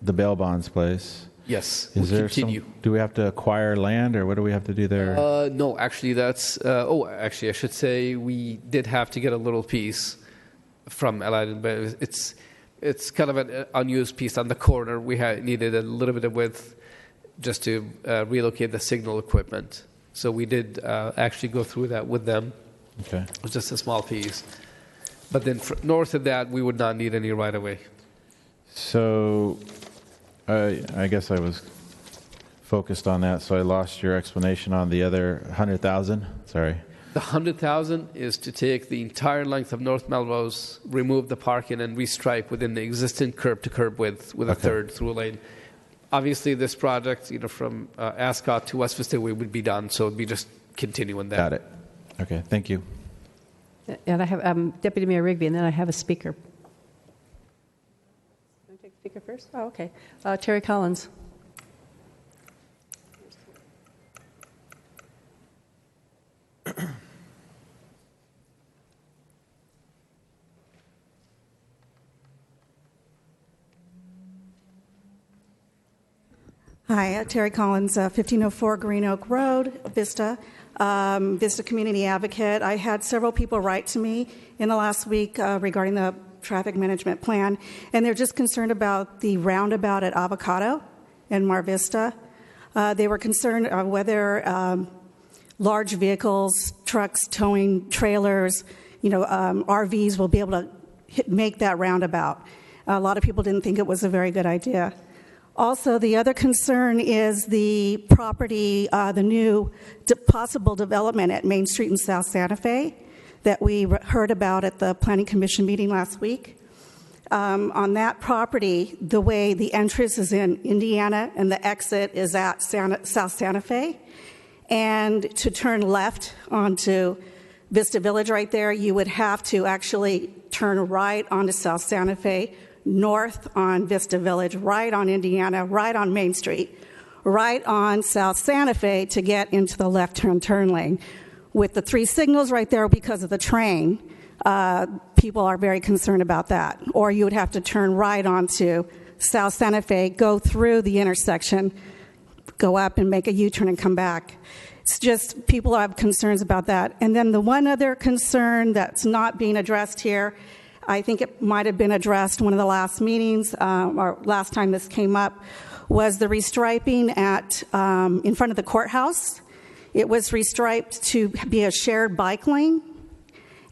the bail bonds place, Yes, is there continue. do we have to acquire land, or what do we have to do there? No, actually, that's... actually, I should say we did have to get a little piece from Aladdin, but it's kind of an unused piece on the corner. We needed a little bit of width just to relocate the signal equipment. So we did actually go through that with them. Okay. It was just a small piece. But then north of that, we would not need any right-of-way. So I guess I was focused on that, so I lost your explanation on the other 100,000. Sorry. The 100,000 is to take the entire length of North Melrose, remove the parking, and restripe within the existing curb-to-curb width with a third through lane. Obviously, this project, from Ascot to West Vista, we would be done, so it'd be just continuing that. Got it. Okay, thank you. And I have Deputy Mayor Rigby, and then I have a speaker. Want to take the speaker first? Oh, okay. Terry Collins. Hi, Terry Collins, 1504 Green Oak Road, Vista. Vista Community Advocate. I had several people write to me in the last week regarding the traffic management plan, and they're just concerned about the roundabout at Avocado in Mar Vista. They were concerned whether large vehicles, trucks towing trailers, RVs will be able to make that roundabout. A lot of people didn't think it was a very good idea. Also, the other concern is the property, the new possible development at Main Street in South Santa Fe that we heard about at the Planning Commission meeting last week. On that property, the way the entrance is in Indiana and the exit is at South Santa Fe. And to turn left onto Vista Village right there, you would have to actually turn right onto South Santa Fe, north on Vista Village, right on Indiana, right on Main Street, right on South Santa Fe to get into the left-hand turn lane. With the 3 signals right there because of the train, people are very concerned about that. Or you would have to turn right onto South Santa Fe, go through the intersection, go up and make a U-turn and come back. It's just people have concerns about that. And then the one other concern that's not being addressed here, I think it might have been addressed one of the last meetings, or last time this came up, was the restriping at in front of the courthouse. It was restriped to be a shared bike lane,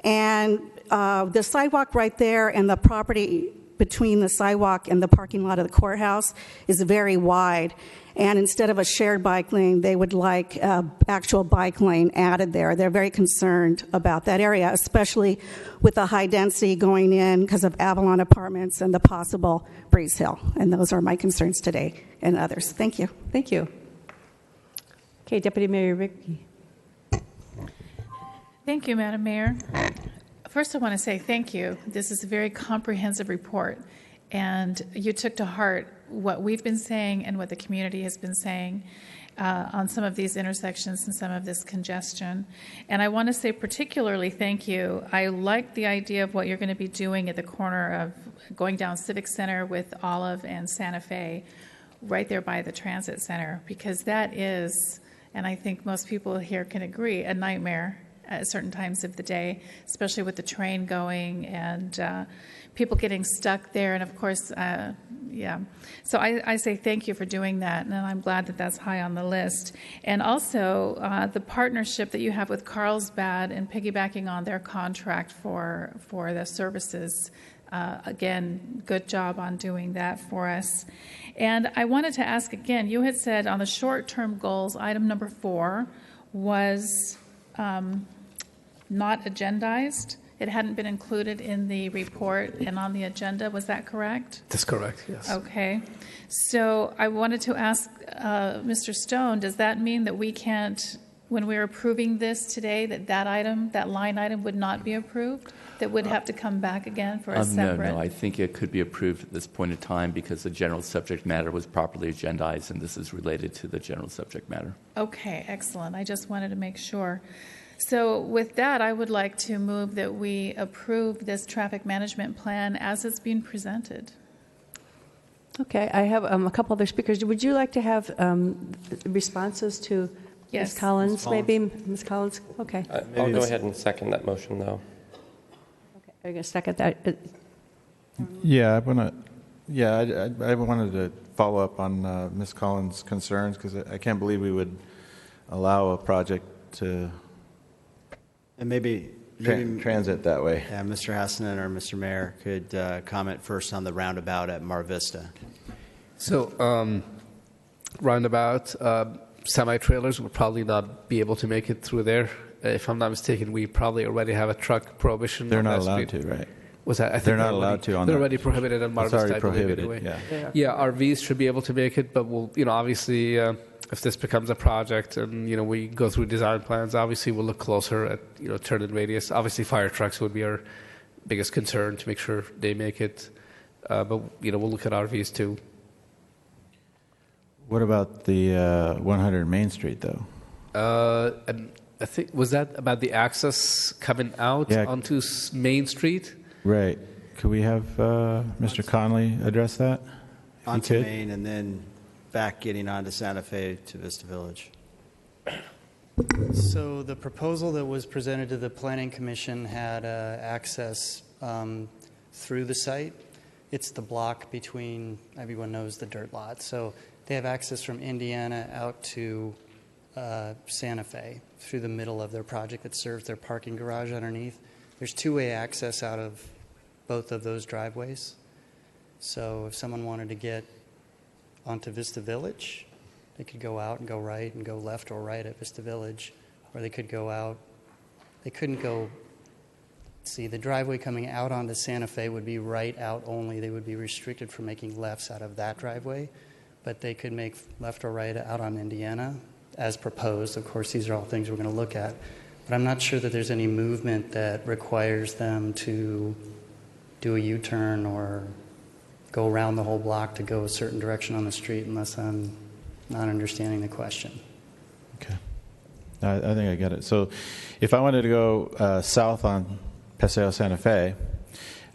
and the sidewalk right there and the property between the sidewalk and the parking lot of the courthouse is very wide. And instead of a shared bike lane, they would like an actual bike lane added there. They're very concerned about that area, especially with the high density going in because of Avalon Apartments and the possible Breeze Hill. And those are my concerns today and others. Thank you. Thank you. Okay, Deputy Mayor Rigby. Thank you, Madam Mayor. First, I want to say thank you. This is a very comprehensive report, and you took to heart what we've been saying and what the community has been saying on some of these intersections and some of this congestion. And I want to say particularly thank you. I like the idea of what you're going to be doing at the corner of going down Civic Center with Olive and Santa Fe, right there by the transit center, because that is, and I think most people here can agree, a nightmare at certain times of the day, especially with the train going and people getting stuck there. And of course, so I say thank you for doing that, and I'm glad that that's high on the list. And also the partnership that you have with Carlsbad and piggybacking on their contract for the services Again, good job on doing that for us. And I wanted to ask again, you had said on the short-term goals, item number 4 was not agendized. It hadn't been included in the report and on the agenda. Was that correct? That's correct, yes. Okay. So I wanted to ask Mr. Stone, does that mean that we can't, when we're approving this today, that item, that line item would not be approved? That would have to come back again for a separate? No, I think it could be approved at this point in time because the general subject matter was properly agendized, and this is related to the general subject matter. Okay, excellent. I just wanted to make sure. So with that, I would like to move that we approve this traffic management plan as it's being presented. Okay, I have a couple other speakers. Would you like to have responses to Yes. Ms. Collins, Ms. Collins. maybe? Ms. Collins? Okay. I'll go ahead and second that motion, though. Okay. Are you going to second that? Yeah, I wanted to follow up on Ms. Collins' concerns because I can't believe we would allow a project to And maybe transit that way. yeah, Mr. Hassenen or Mr. Mayor could comment first on the roundabout at Mar Vista. So, roundabout, semi-trailers will probably not be able to make it through there. If I'm not mistaken, we probably already have a truck prohibition. They're on not that allowed street. to, right? Was that? I think They're not allowed to on They're that. already prohibited on Mar It's Vista. already I believe, prohibited, anyway. yeah. RVs should be able to make it, but we'll, obviously, if this becomes a project and, we go through design plans, obviously we'll look closer at, turn and radius. Obviously, fire trucks would be our biggest concern to make sure they make it. But, we'll look at RVs too. What about the 100 Main Street, though? And I think, was that about the access coming out onto Main Street? Right. Could we have Mr. Conley address that? If he Onto could? Main and then back getting onto Santa Fe to Vista Village. So the proposal that was presented to the Planning Commission had access through the site. It's the block between, everyone knows the dirt lot. So they have access from Indiana out to Santa Fe through the middle of their project that serves their parking garage underneath. There's two-way access out of both of those driveways. So if someone wanted to get onto Vista Village, they could go out and go right and go left or right at Vista Village, or they could go out. They couldn't go. See, the driveway coming out onto Santa Fe would be right out only. They would be restricted from making lefts out of that driveway, but they could make left or right out on Indiana as proposed. Of course, these are all things we're going to look at, but I'm not sure that there's any movement that requires them to do a U-turn or go around the whole block to go a certain direction on the street, unless I'm not understanding the question. Okay. I think I get it. So if I wanted to go south on Paseo Santa Fe,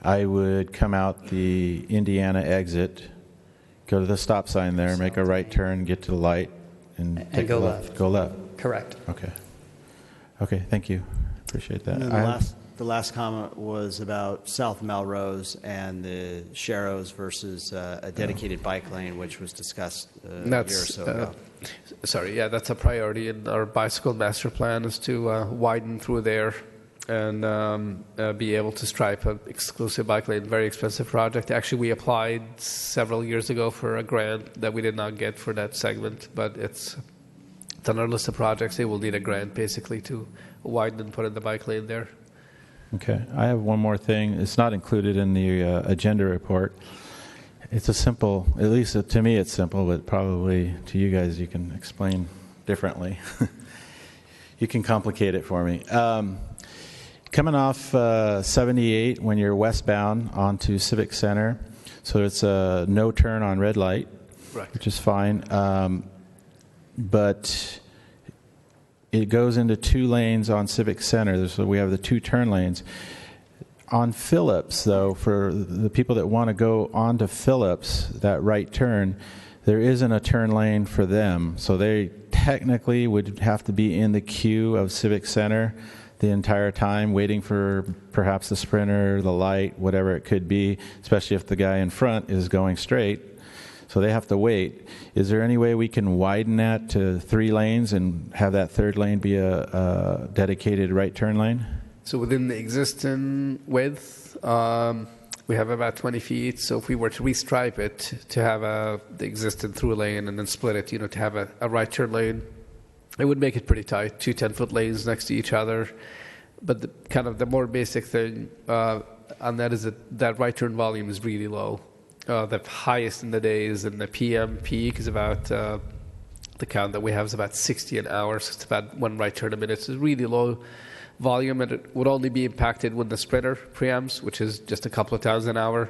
I would come out the Indiana exit, go to the stop sign there, make a right turn, get to the light, and take go a left. Go left. Correct. Okay. Okay, thank you. Appreciate that. And then the last comment was about South Melrose and the Sharrows versus a dedicated bike lane, which was discussed a year or so ago. That's a priority in our bicycle master plan is to widen through there and be able to stripe an exclusive bike lane. Very expensive project. Actually, we applied several years ago for a grant that we did not get for that segment, but it's on our list of projects. They will need a grant basically to widen and put in the bike lane there. Okay. I have one more thing. It's not included in the agenda report. It's a simple, at least to me it's simple, but probably to you guys you can explain differently. You can complicate it for me. Coming off 78 when you're westbound onto Civic Center, so it's a no turn on red light, right, which is fine. But it goes into 2 lanes on Civic Center, so we have the 2 turn lanes. On Phillips, though, for the people that want to go onto Phillips, that right turn, there isn't a turn lane for them. So they technically would have to be in the queue of Civic Center the entire time, waiting for perhaps the sprinter, the light, whatever it could be, especially if the guy in front is going straight. So they have to wait. Is there any way we can widen that to 3 lanes and have that 3rd lane be a dedicated right turn lane? So within the existing width, we have about 20 feet. So if we were to restripe it to have the existing through lane and then split it, to have a right turn lane, it would make it pretty tight, 2 10-foot lanes next to each other. But the more basic thing on that is that right turn volume is really low. The highest in the day is in the PM peak is about, the count that we have is about 60 an hour. So it's about 1 right turn a minute. It's really low volume, and it would only be impacted when the Sprinter preempts, which is just a couple of times an hour.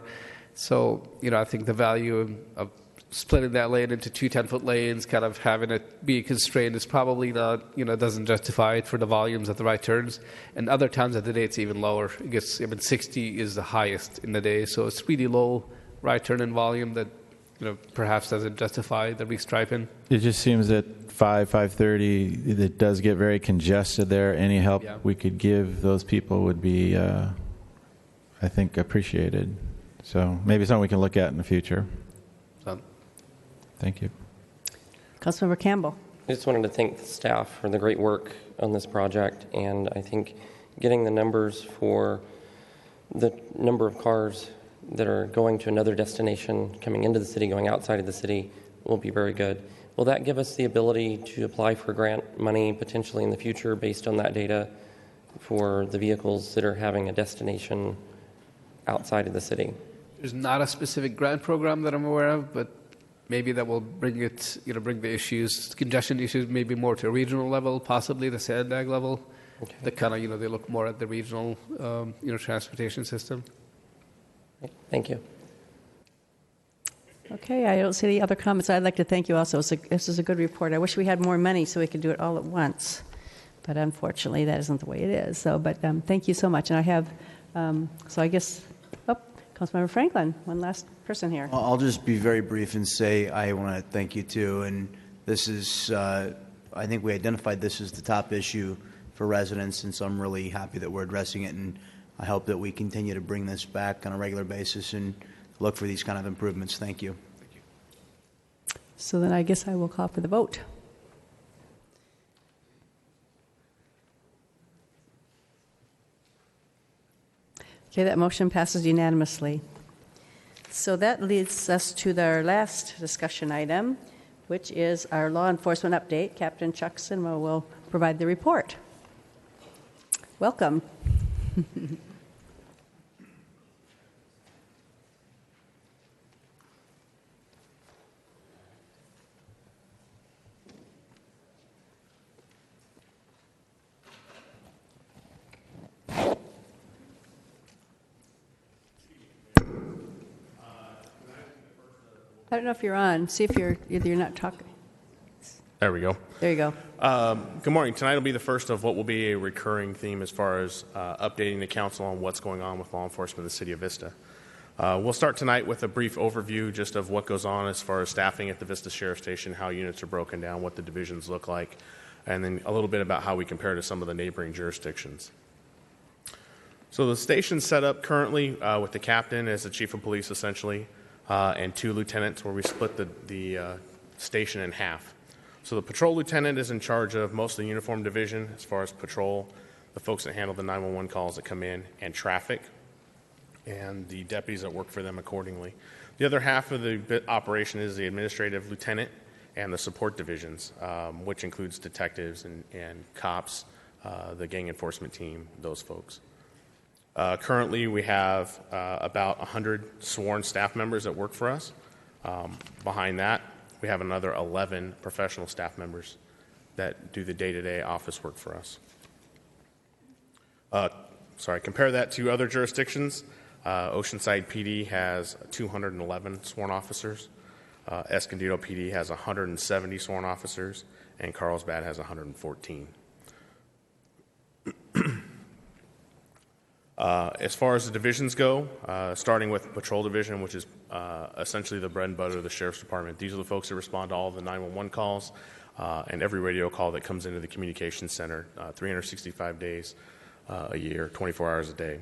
So, I think the value of splitting that lane into 2 10-foot lanes, kind of having it be constrained is probably not, doesn't justify it for the volumes at the right turns. And other times of the day, it's even lower. It gets, 60 is the highest in the day. So it's really low right turn in volume that, perhaps doesn't justify the restriping. It just seems that 5:30, it does get very congested there. Any help we could give those people would be, I think, appreciated. So maybe something we can look at in the future. Thank you. Councilmember Campbell. I just wanted to thank the staff for the great work on this project, and I think getting the numbers for the number of cars that are going to another destination, coming into the city, going outside of the city, will be very good. Will that give us the ability to apply for grant money potentially in the future based on that data for the vehicles that are having a destination outside of the city? There's not a specific grant program that I'm aware of, but maybe that will bring it, bring the issues, congestion issues, maybe more to a regional level, possibly the Sandag level. Okay. That kind of, they look more at the regional, transportation system. Thank you. Okay, I don't see any other comments. I'd like to thank you also. This is a good report. I wish we had more money so we could do it all at once, but unfortunately that isn't the way it is. So, but thank you so much. And I have, so I guess, Councilmember Franklin, one last person here. I'll just be very brief and say I want to thank you too. And this is, I think we identified this as the top issue for residents, and so I'm really happy that we're addressing it. And I hope that we continue to bring this back on a regular basis and look for these kind of improvements. Thank you. So then I guess I will call for the vote. Okay, that motion passes unanimously. So that leads us to our last discussion item, which is our law enforcement update. Captain Chuck Sinema will provide the report. Welcome. I don't know if you're on. See if you're not talking. There we go. There you go. Good morning. Tonight will be the first of what will be a recurring theme as far as updating the council on what's going on with law enforcement in the city of Vista. We'll start tonight with a brief overview just of what goes on as far as staffing at the Vista Sheriff Station, how units are broken down, what the divisions look like, and then a little bit about how we compare to some of the neighboring jurisdictions. So the station's set up currently with the captain as the chief of police essentially, and 2 lieutenants where we split the station in half. So the patrol lieutenant is in charge of most of the uniform division as far as patrol, the folks that handle the 911 calls that come in, and traffic, and the deputies that work for them accordingly. The other half of the operation is the administrative lieutenant and the support divisions, which includes detectives and cops, the gang enforcement team, those folks. Currently, we have about 100 sworn staff members that work for us. Behind that, we have another 11 professional staff members that do the day-to-day office work for us. Compare that to other jurisdictions. Oceanside PD has 211 sworn officers. Escondido PD has 170 sworn officers, and Carlsbad has 114. As far as the divisions go, starting with Patrol Division, which is essentially the bread and butter of the Sheriff's Department. These are the folks that respond to all the 911 calls and every radio call that comes into the communications center 365 days a year, 24 hours a day.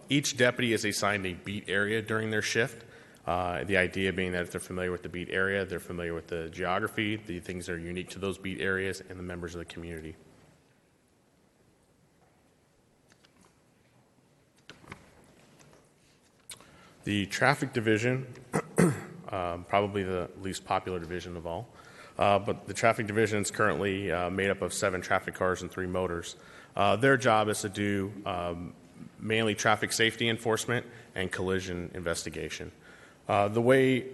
Each deputy is assigned a beat area during their shift. The idea being that if they're familiar with the beat area, they're familiar with the geography, the things that are unique to those beat areas, and the members of the community. The traffic division, probably the least popular division of all, but the traffic division is currently made up of 7 traffic cars and 3 motors. Their job is to do mainly traffic safety enforcement and collision investigation. The way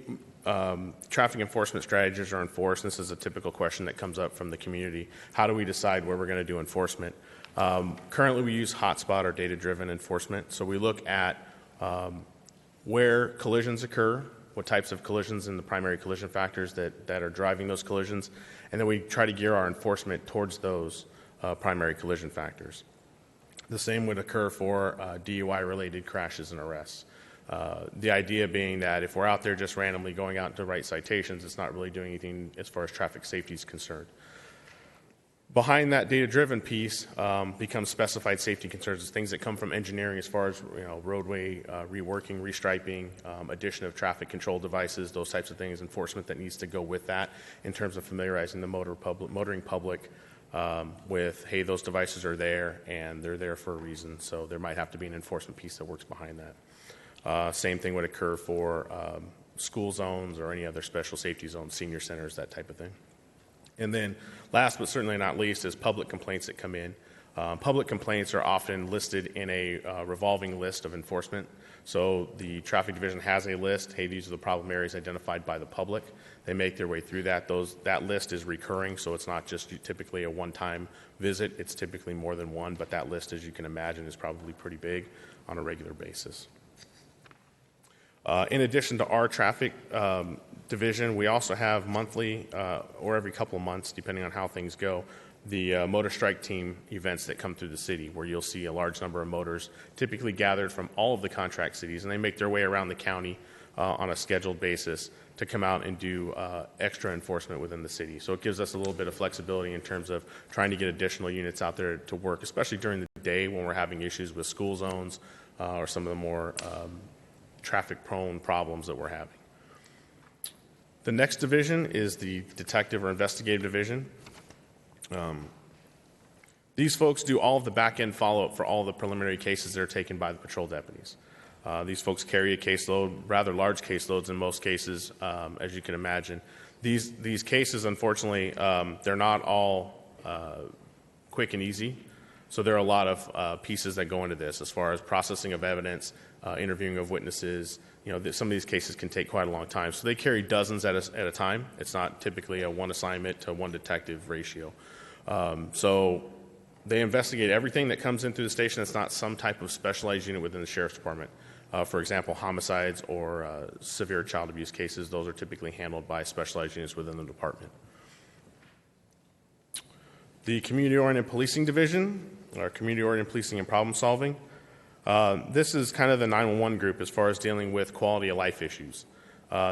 traffic enforcement strategies are enforced, this is a typical question that comes up from the community. How do we decide where we're going to do enforcement? Currently, we use hotspot or data-driven enforcement. So we look at where collisions occur, what types of collisions and the primary collision factors that are driving those collisions, and then we try to gear our enforcement towards those primary collision factors. The same would occur for DUI-related crashes and arrests. The idea being that if we're out there just randomly going out to write citations, it's not really doing anything as far as traffic safety is concerned. Behind that data-driven piece becomes specified safety concerns, things that come from engineering as far as roadway reworking, restriping, addition of traffic control devices, those types of things, enforcement that needs to go with that in terms of familiarizing the motoring public with, hey, those devices are there and they're there for a reason, so there might have to be an enforcement piece that works behind that. Same thing would occur for school zones or any other special safety zones, senior centers, that type of thing. And then last but certainly not least is public complaints that come in. Public complaints are often listed in a revolving list of enforcement. So the traffic division has a list. Hey, these are the problem areas identified by the public. They make their way through that. That list is recurring, so it's not just typically a one-time visit. It's typically more than one, but that list, as you can imagine, is probably pretty big on a regular basis. In addition to our traffic division, we also have monthly or every couple of months, depending on how things go, the motor strike team events that come through the city, where you'll see a large number of motors typically gathered from all of the contract cities, and they make their way around the county on a scheduled basis to come out and do extra enforcement within the city. So it gives us a little bit of flexibility in terms of trying to get additional units out there to work, especially during the day when we're having issues with school zones or some of the more traffic-prone problems that we're having. The next division is the detective or investigative division. These folks do all of the back-end follow-up for all the preliminary cases that are taken by the patrol deputies. These folks carry a caseload, rather large caseloads in most cases, as you can imagine. These cases, unfortunately, they're not all quick and easy. So there are a lot of pieces that go into this as far as processing of evidence, interviewing of witnesses. Some of these cases can take quite a long time. So they carry dozens at a time. It's not typically a one assignment to one detective ratio. So they investigate everything that comes in through the station that's not some type of specialized unit within the sheriff's department. For example, homicides or severe child abuse cases, those are typically handled by specialized units within the department. The Community-Oriented Policing Division, or Community-Oriented Policing and Problem Solving, this is kind of the 911 group as far as dealing with quality of life issues.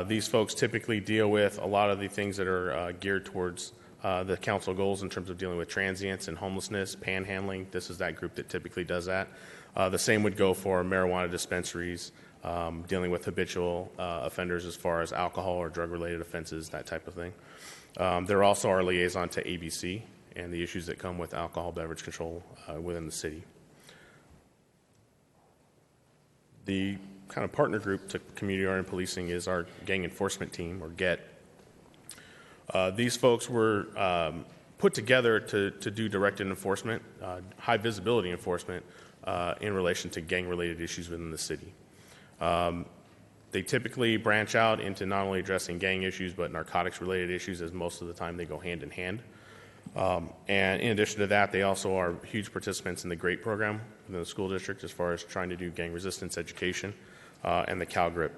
These folks typically deal with a lot of the things that are geared towards the council goals in terms of dealing with transients and homelessness, panhandling. This is that group that typically does that. The same would go for marijuana dispensaries, dealing with habitual offenders as far as alcohol or drug-related offenses, that type of thing. They're also our liaison to ABC and the issues that come with alcohol beverage control within the city. The kind of partner group to community-oriented policing is our gang enforcement team, or GET. These folks were put together to do directed enforcement, high visibility enforcement in relation to gang-related issues within the city. They typically branch out into not only addressing gang issues, but narcotics-related issues, as most of the time they go hand in hand. And in addition to that, they also are huge participants in the GREAT program within the school district as far as trying to do gang resistance education and the CalGRIP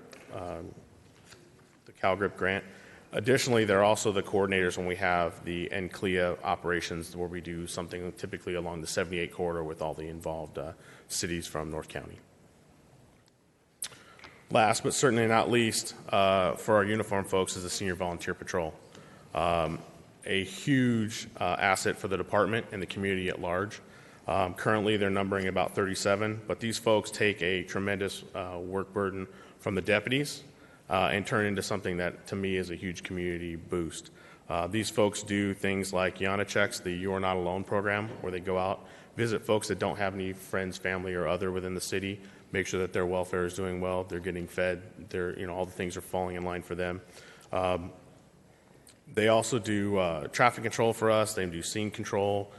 grant. Additionally, they're also the coordinators when we have the NCLEA operations, where we do something typically along the 78 corridor with all the involved cities from North County. Last but certainly not least, for our uniformed folks, is the Senior Volunteer Patrol. A huge asset for the department and the community at large. Currently, they're numbering about 37, but these folks take a tremendous work burden from the deputies and turn into something that, to me, is a huge community boost. These folks do things like Yana Checks, the You Are Not Alone program, where they go out, visit folks that don't have any friends, family, or other within the city, make sure that their welfare is doing well, they're getting fed, all the things are falling in line for them. They also do traffic control for us. They do scene control.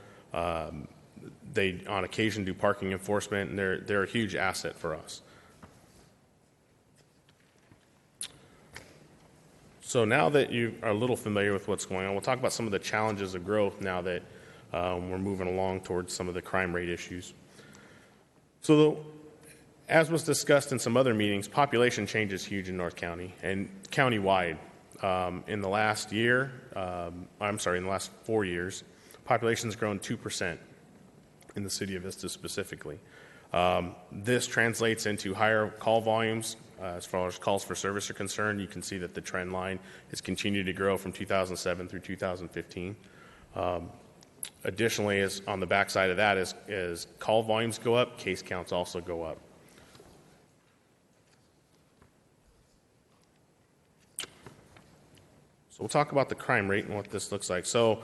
They, on occasion, do parking enforcement, and they're a huge asset for us. So now that you are a little familiar with what's going on, we'll talk about some of the challenges of growth now that we're moving along towards some of the crime rate issues. So as was discussed in some other meetings, population change is huge in North County and countywide. In the last 4 years, population has grown 2% in the city of Vista specifically. This translates into higher call volumes. As far as calls for service are concerned, you can see that the trend line has continued to grow from 2007 through 2015. Additionally, as on the backside of that, as call volumes go up, case counts also go up. So we'll talk about the crime rate and what this looks like. So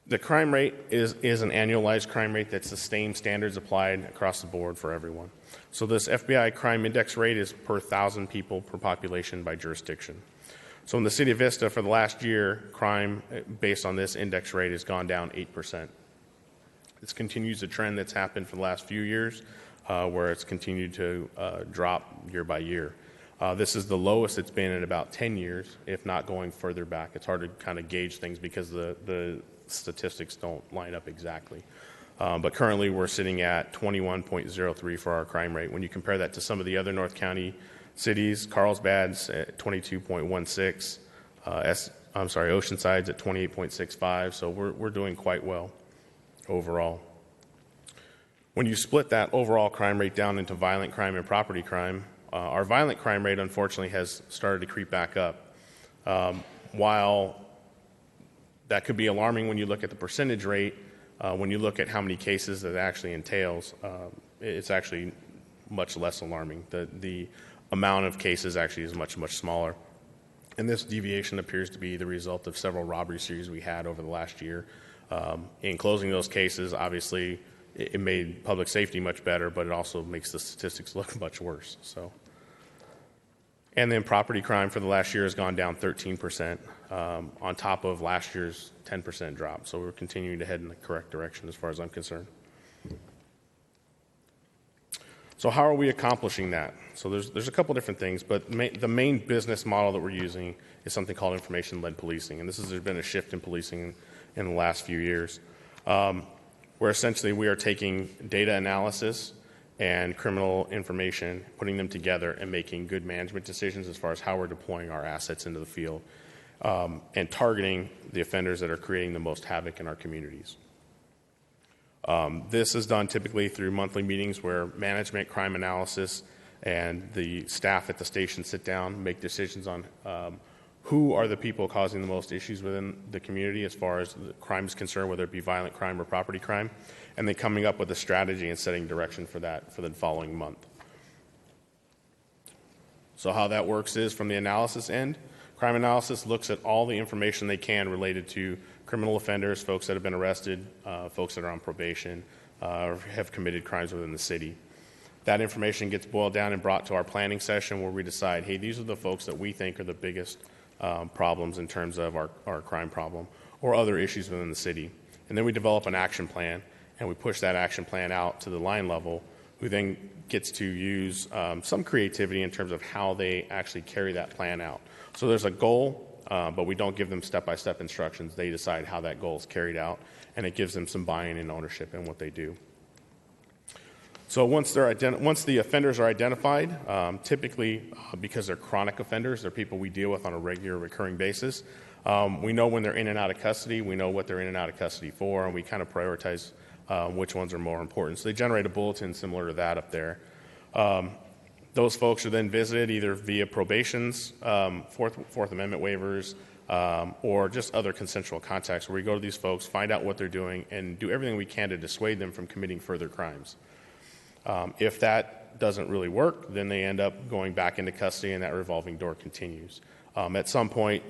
the crime rate is an annualized crime rate that's the same standards applied across the board for everyone. So this FBI crime index rate is per 1,000 people per population by jurisdiction. So in the city of Vista for the last year, crime based on this index rate has gone down 8%. This continues a trend that's happened for the last few years where it's continued to drop year by year. This is the lowest it's been in about 10 years, if not going further back. It's hard to kind of gauge things because the statistics don't line up exactly. But currently we're sitting at 21.03 for our crime rate. When you compare that to some of the other North County cities, Carlsbad's at 22.16, Oceanside's at 28.65, so we're doing quite well overall. When you split that overall crime rate down into violent crime and property crime, our violent crime rate unfortunately has started to creep back up. While that could be alarming when you look at the percentage rate, when you look at how many cases that actually entails, it's actually much less alarming. The amount of cases actually is much, much smaller. And this deviation appears to be the result of several robbery series we had over the last year. In closing those cases, obviously, it made public safety much better, but it also makes the statistics look much worse. And then property crime for the last year has gone down 13%, on top of last year's 10% drop. So we're continuing to head in the correct direction as far as I'm concerned. So how are we accomplishing that? So there's a couple different things, but the main business model that we're using is something called information-led policing. And there's been a shift in policing in the last few years, where essentially we are taking data analysis and criminal information, putting them together and making good management decisions as far as how we're deploying our assets into the field, and targeting the offenders that are creating the most havoc in our communities. This is done typically through monthly meetings where management, crime analysis, and the staff at the station sit down, make decisions on who are the people causing the most issues within the community as far as the crime is concerned, whether it be violent crime or property crime, and then coming up with a strategy and setting direction for that for the following month. So how that works is from the analysis end, crime analysis looks at all the information they can related to criminal offenders, folks that have been arrested, folks that are on probation, or have committed crimes within the city. That information gets boiled down and brought to our planning session where we decide, hey, these are the folks that we think are the biggest problems in terms of our crime problem or other issues within the city. And then we develop an action plan, and we push that action plan out to the line level, who then gets to use some creativity in terms of how they actually carry that plan out. So there's a goal, but we don't give them step-by-step instructions. They decide how that goal is carried out, and it gives them some buy-in and ownership in what they do. So once the offenders are identified, typically because they're chronic offenders, they're people we deal with on a regular, recurring basis, we know when they're in and out of custody, we know what they're in and out of custody for, and we kind of prioritize which ones are more important. So they generate a bulletin similar to that up there. Those folks are then visited either via probations, Fourth Amendment waivers, or just other consensual contacts where we go to these folks, find out what they're doing, and do everything we can to dissuade them from committing further crimes. If that doesn't really work, then they end up going back into custody and that revolving door continues. At some point,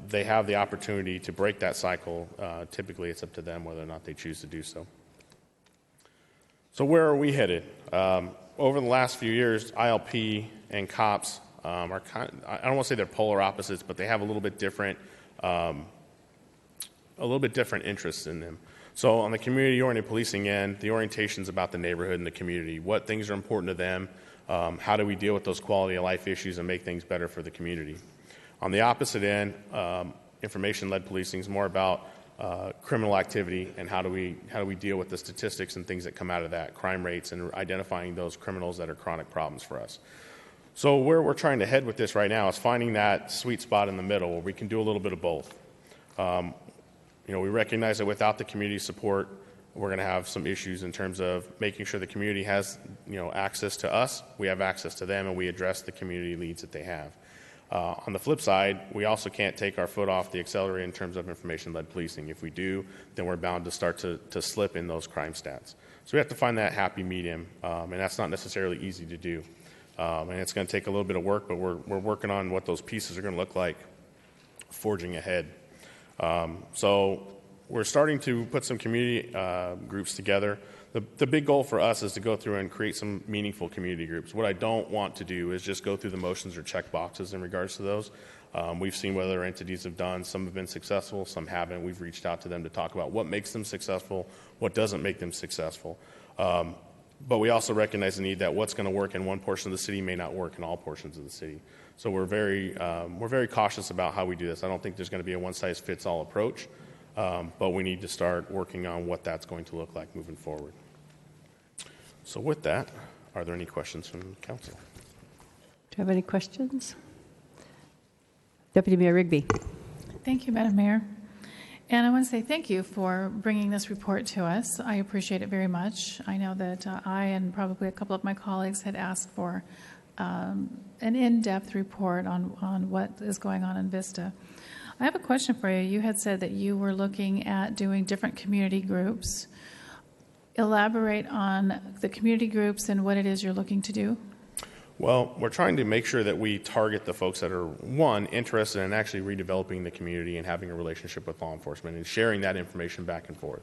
they have the opportunity to break that cycle. Typically, it's up to them whether or not they choose to do so. So where are we headed? over the last few years, ILP and COPS are I don't want to say they're polar opposites, but they have a little bit different interests in them. So on the community-oriented policing end, the orientation is about the neighborhood and the community. What things are important to them? How do we deal with those quality of life issues and make things better for the community? On the opposite end, information-led policing is more about criminal activity and how do we deal with the statistics and things that come out of that, crime rates, and identifying those criminals that are chronic problems for us. So where we're trying to head with this right now is finding that sweet spot in the middle where we can do a little bit of both. We recognize that without the community support, we're going to have some issues in terms of making sure the community has, access to us, we have access to them, and we address the community needs that they have. On the flip side, we also can't take our foot off the accelerator in terms of information-led policing. If we do, then we're bound to start to slip in those crime stats. So we have to find that happy medium, and that's not necessarily easy to do. And it's going to take a little bit of work, but we're working on what those pieces are going to look like forging ahead. So we're starting to put some community groups together. The big goal for us is to go through and create some meaningful community groups. What I don't want to do is just go through the motions or check boxes in regards to those. We've seen what other entities have done. Some have been successful, some haven't. We've reached out to them to talk about what makes them successful, what doesn't make them successful. But we also recognize the need that what's going to work in one portion of the city may not work in all portions of the city. So we're very cautious about how we do this. I don't think there's going to be a one-size-fits-all approach, but we need to start working on what that's going to look like moving forward. So with that, are there any questions from council? Do you have any questions? Deputy Mayor Rigby. Thank you, Madam Mayor. And I want to say thank you for bringing this report to us. I appreciate it very much. I know that I and probably a couple of my colleagues had asked for an in-depth report on what is going on in Vista. I have a question for you. You had said that you were looking at doing different community groups. Elaborate on the community groups and what it is you're looking to do. Well, we're trying to make sure that we target the folks that are, one, interested in actually redeveloping the community and having a relationship with law enforcement and sharing that information back and forth.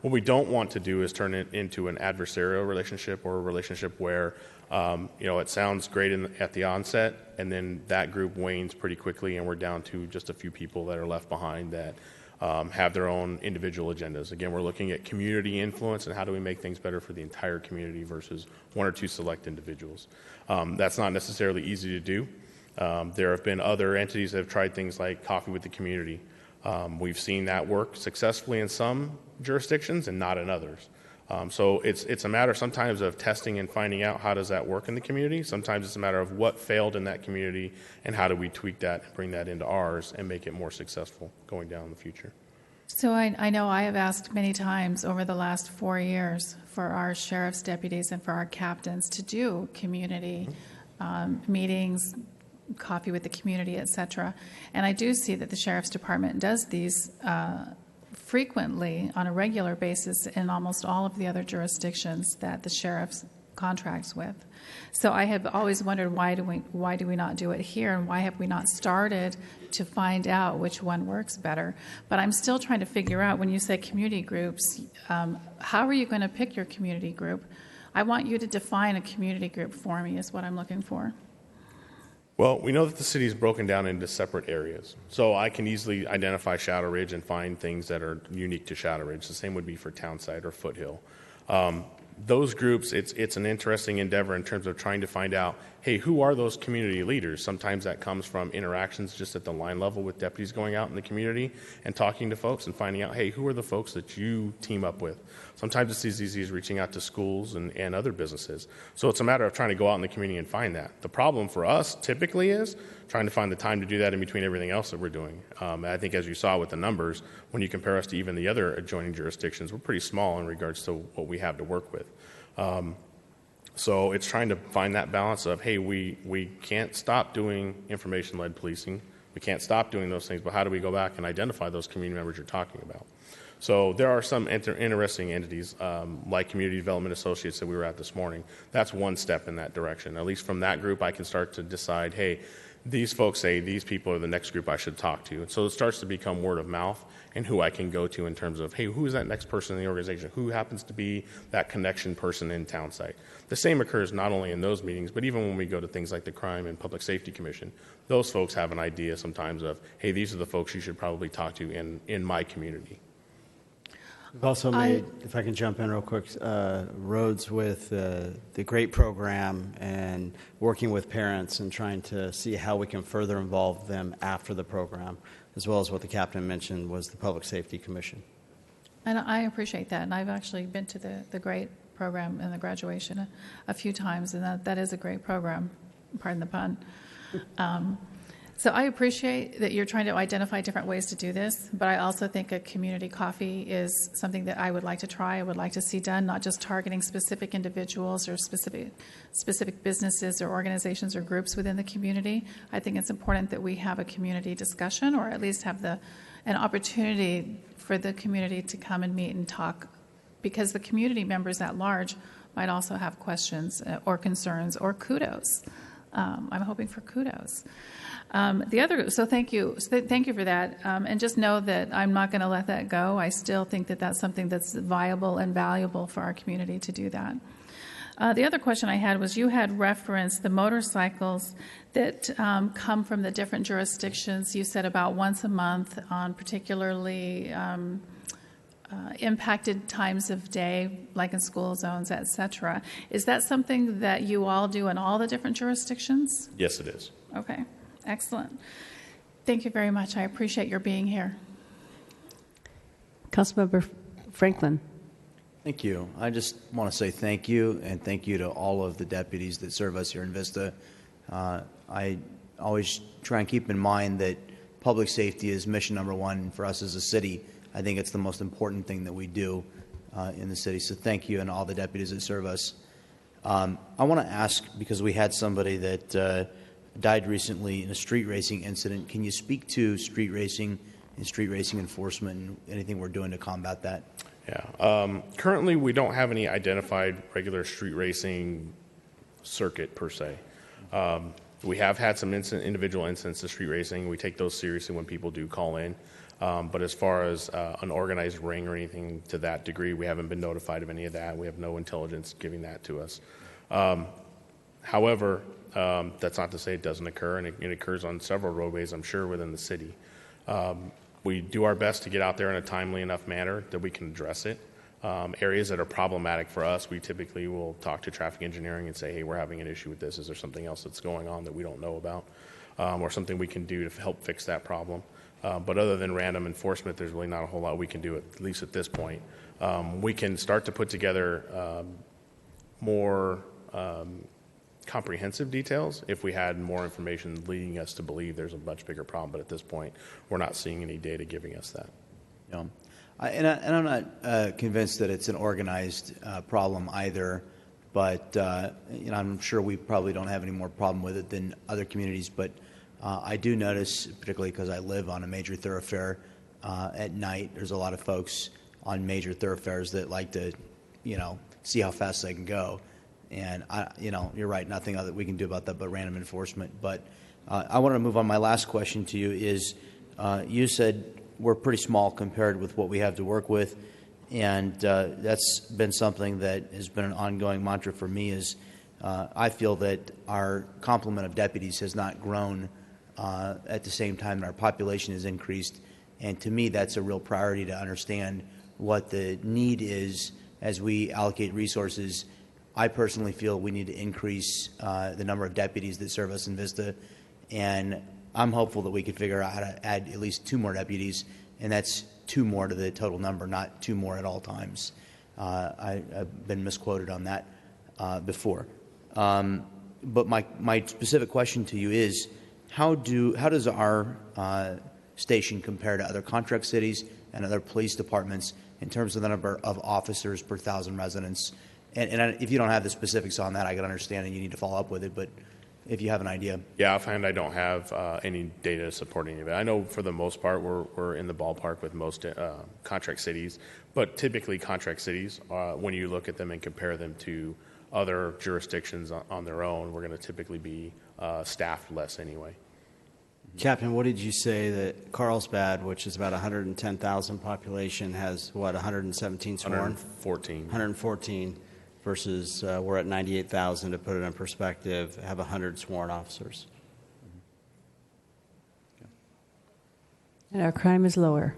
What we don't want to do is turn it into an adversarial relationship or a relationship where it sounds great at the onset, and then that group wanes pretty quickly, and we're down to just a few people that are left behind that have their own individual agendas. Again, we're looking at community influence and how do we make things better for the entire community versus one or two select individuals. That's not necessarily easy to do. There have been other entities that have tried things like Coffee with the Community. We've seen that work successfully in some jurisdictions and not in others. So it's a matter sometimes of testing and finding out how does that work in the community. Sometimes it's a matter of what failed in that community and how do we tweak that and bring that into ours and make it more successful going down in the future. So I know I have asked many times over the last 4 years for our sheriff's deputies and for our captains to do community meetings, coffee with the community, etc. And I do see that the sheriff's department does these frequently on a regular basis in almost all of the other jurisdictions that the sheriff's contracts with. So I have always wondered why do we not do it here, and why have we not started to find out which one works better? But I'm still trying to figure out, when you say community groups, how are you going to pick your community group? I want you to define a community group for me is what I'm looking for. Well, we know that the city is broken down into separate areas. So I can easily identify Shadow Ridge and find things that are unique to Shadow Ridge. The same would be for Townside or Foothill. Those groups, it's an interesting endeavor in terms of trying to find out, hey, who are those community leaders? Sometimes that comes from interactions just at the line level with deputies going out in the community and talking to folks and finding out, hey, who are the folks that you team up with? Sometimes it's as easy as reaching out to schools and other businesses. So it's a matter of trying to go out in the community and find that. The problem for us typically is trying to find the time to do that in between everything else that we're doing. I think as you saw with the numbers, when you compare us to even the other adjoining jurisdictions, we're pretty small in regards to what we have to work with. So it's trying to find that balance of, hey, we can't stop doing information-led policing. We can't stop doing those things, but how do we go back and identify those community members you're talking about? So there are some interesting entities like Community Development Associates that we were at this morning. That's one step in that direction. At least from that group, I can start to decide, hey, these folks say these people are the next group I should talk to. And so it starts to become word of mouth and who I can go to in terms of, hey, who is that next person in the organization? Who happens to be that connection person in town site? The same occurs not only in those meetings, but even when we go to things like the Crime and Public Safety Commission. Those folks have an idea sometimes of, hey, these are the folks you should probably talk to in my community. We've also made, if I can jump in real quick, roads with the GREAT program and working with parents and trying to see how we can further involve them after the program, as well as what the captain mentioned was the Public Safety Commission. And I appreciate that. And I've actually been to the GREAT program and the graduation a few times, and that is a great program, pardon the pun. So I appreciate that you're trying to identify different ways to do this, but I also think a community coffee is something that I would like to try, I would like to see done, not just targeting specific individuals or specific businesses or organizations or groups within the community. I think it's important that we have a community discussion, or at least have an opportunity for the community to come and meet and talk, because the community members at large might also have questions or concerns or kudos. I'm hoping for kudos. So thank you for that, and just know that I'm not going to let that go. I still think that that's something that's viable and valuable for our community to do that. The other question I had was, you had referenced the motorcycles that come from the different jurisdictions. You said about once a month on particularly impacted times of day, like in school zones, et cetera. Is that something that you all do in all the different jurisdictions? Yes, it is. Okay. Excellent. Thank you very much. I appreciate your being here. Councilmember Franklin. Thank you. I just want to say thank you, and thank you to all of the deputies that serve us here in Vista. I always try and keep in mind that public safety is mission number one for us as a city. I think it's the most important thing that we do in the city. So thank you, and all the deputies that serve us. I want to ask, because we had somebody that died recently in a street racing incident. Can you speak to street racing and street racing enforcement and anything we're doing to combat that? Yeah. Currently, we don't have any identified regular street racing circuit per se. We have had some individual incidents of street racing. We take those seriously when people do call in. But as far as an organized ring or anything to that degree, we haven't been notified of any of that. We have no intelligence giving that to us. However, that's not to say it doesn't occur, and it occurs on several roadways, I'm sure, within the city. We do our best to get out there in a timely enough manner that we can address it. Areas that are problematic for us, we typically will talk to traffic engineering and say, hey, we're having an issue with this. Is there something else that's going on that we don't know about, or something we can do to help fix that problem? But other than random enforcement, there's really not a whole lot we can do, at least at this point. We can start to put together more comprehensive details if we had more information leading us to believe there's a much bigger problem. But at this point, we're not seeing any data giving us that. No. And I'm not convinced that it's an organized problem either, but I'm sure we probably don't have any more problem with it than other communities. But I do notice, particularly because I live on a major thoroughfare at night, there's a lot of folks on major thoroughfares that like to, see how fast they can go. And you're right, nothing other we can do about that but random enforcement. But I want to move on. My last question to you is, you said we're pretty small compared with what we have to work with, and that's been something that has been an ongoing mantra for me. Is I feel that our complement of deputies has not grown at the same time that our population has increased, and to me that's a real priority to understand what the need is as we allocate resources. I personally feel we need to increase the number of deputies that serve us in Vista, and I'm hopeful that we could figure out how to add at least 2 more deputies, and that's 2 more to the total number, not 2 more at all times. I've been misquoted on that before. But my specific question to you is, how does our station compare to other contract cities and other police departments in terms of the number of officers per 1,000 residents? And if you don't have the specifics on that, I can understand and you need to follow up with it, but if you have an idea. Yeah, offhand, I don't have any data supporting it. I know for the most part we're in the ballpark with most contract cities, but typically contract cities, when you look at them and compare them to other jurisdictions on their own, we're going to typically be staffed less anyway. Captain, what did you say that Carlsbad, which is about 110,000 population, has what, 117 sworn? 114. 114 versus we're at 98,000, to put it in perspective, have 100 sworn officers. And our crime is lower.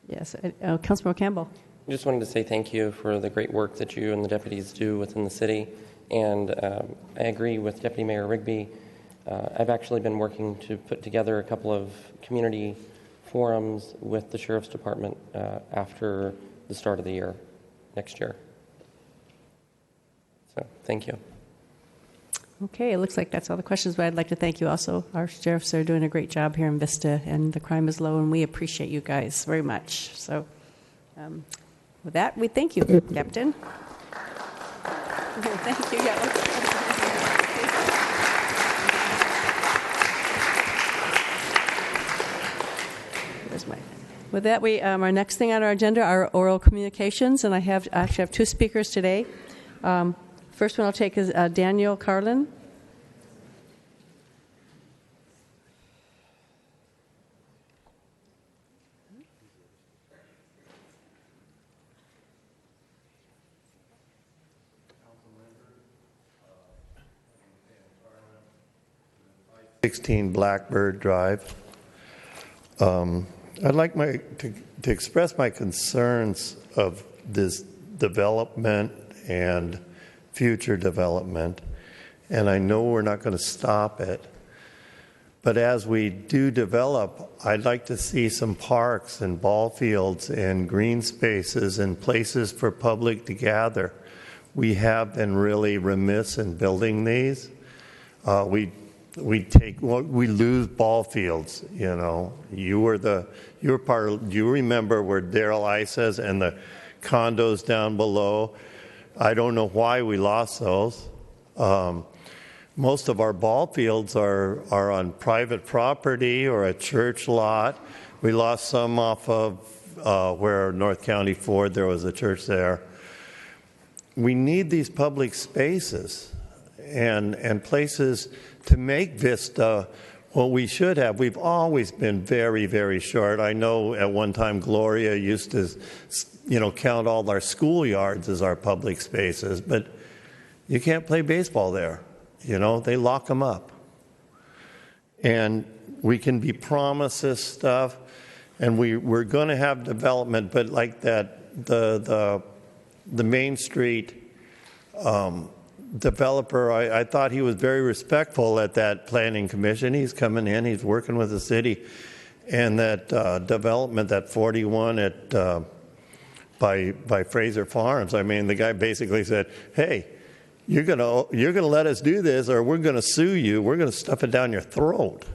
Yes. Councilmember Campbell. I just wanted to say thank you for the great work that you and the deputies do within the city. And I agree with Deputy Mayor Rigby. I've actually been working to put together a couple of community forums with the Sheriff's Department after the start of the year, next year. So, thank you. Okay, it looks like that's all the questions, but I'd like to thank you also. Our sheriffs are doing a great job here in Vista, and the crime is low, and we appreciate you guys very much. So with that, we thank you, Captain. Thank you. With that, we our next thing on our agenda are oral communications, and I actually have two speakers today. First one I'll take is Daniel Carlin. Blackbird Drive. I'd like to express my concerns of this development and future development, and I know we're not going to stop it. But as we do develop, I'd like to see some parks and ball fields and green spaces and places for public to gather. We have been really remiss in building these. We lose ball fields. You know, you were part of. You remember where Darrell Ices and the condos down below. I don't know why we lost those. Most of our ball fields are on private property or a church lot. We lost some off of where North County Ford, there was a church there. We need these public spaces and places to make Vista what we should have. We've always been very, very short. I know at one time Gloria used to, count all our schoolyards as our public spaces, but you can't play baseball there. They lock them up. And we can be promised this stuff, and we're going to have development, but like that, the Main Street developer, I thought he was very respectful at that planning commission. He's coming in, he's working with the city, and that development, that 41 at by Fraser Farms. I mean, the guy basically said, "Hey, you're gonna let us do this, or we're gonna sue you. We're gonna stuff it down your throat."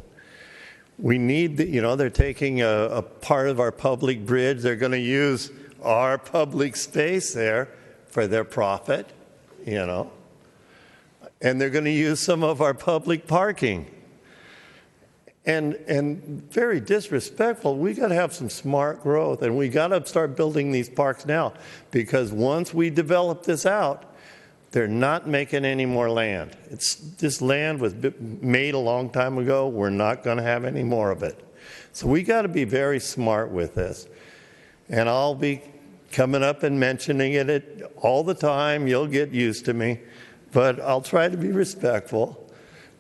We need they're taking a part of our public bridge. They're going to use our public space there for their profit, and they're going to use some of our public parking. And very disrespectful. We got to have some smart growth, and we got to start building these parks now, because once we develop this out, they're not making any more land. This land was made a long time ago. We're not going to have any more of it. So we got to be very smart with this. And I'll be coming up and mentioning it all the time. You'll get used to me. But I'll try to be respectful.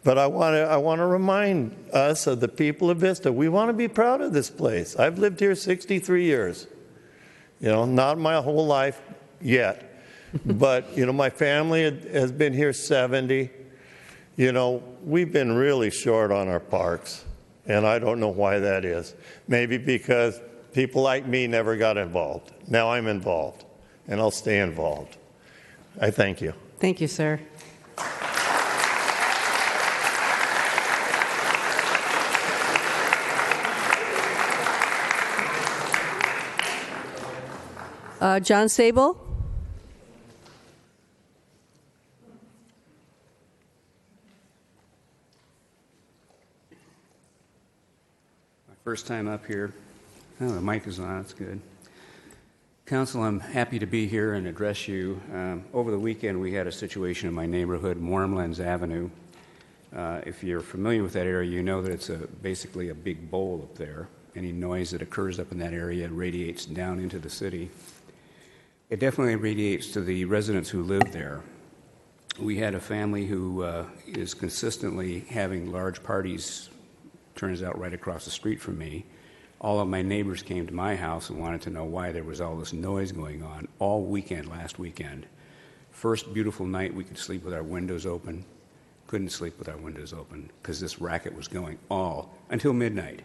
But I want to remind us of the people of Vista. We want to be proud of this place. I've lived here 63 years. Not my whole life yet. But, my family has been here 70. We've been really short on our parks, and I don't know why that is. Maybe because people like me never got involved. Now I'm involved, and I'll stay involved. I thank you. Thank you, sir. John Sable. First time up here. Oh, the mic is on. That's good. Council, I'm happy to be here and address you. Over the weekend, we had a situation in my neighborhood, Moorlands Avenue. If you're familiar with that area, you know that it's basically a big bowl up there. Any noise that occurs up in that area radiates down into the city. It definitely radiates to the residents who live there. We had a family who is consistently having large parties, turns out right across the street from me. All of my neighbors came to my house and wanted to know why there was all this noise going on all weekend, last weekend. First beautiful night we could sleep with our windows open. Couldn't sleep with our windows open because this racket was going all until midnight.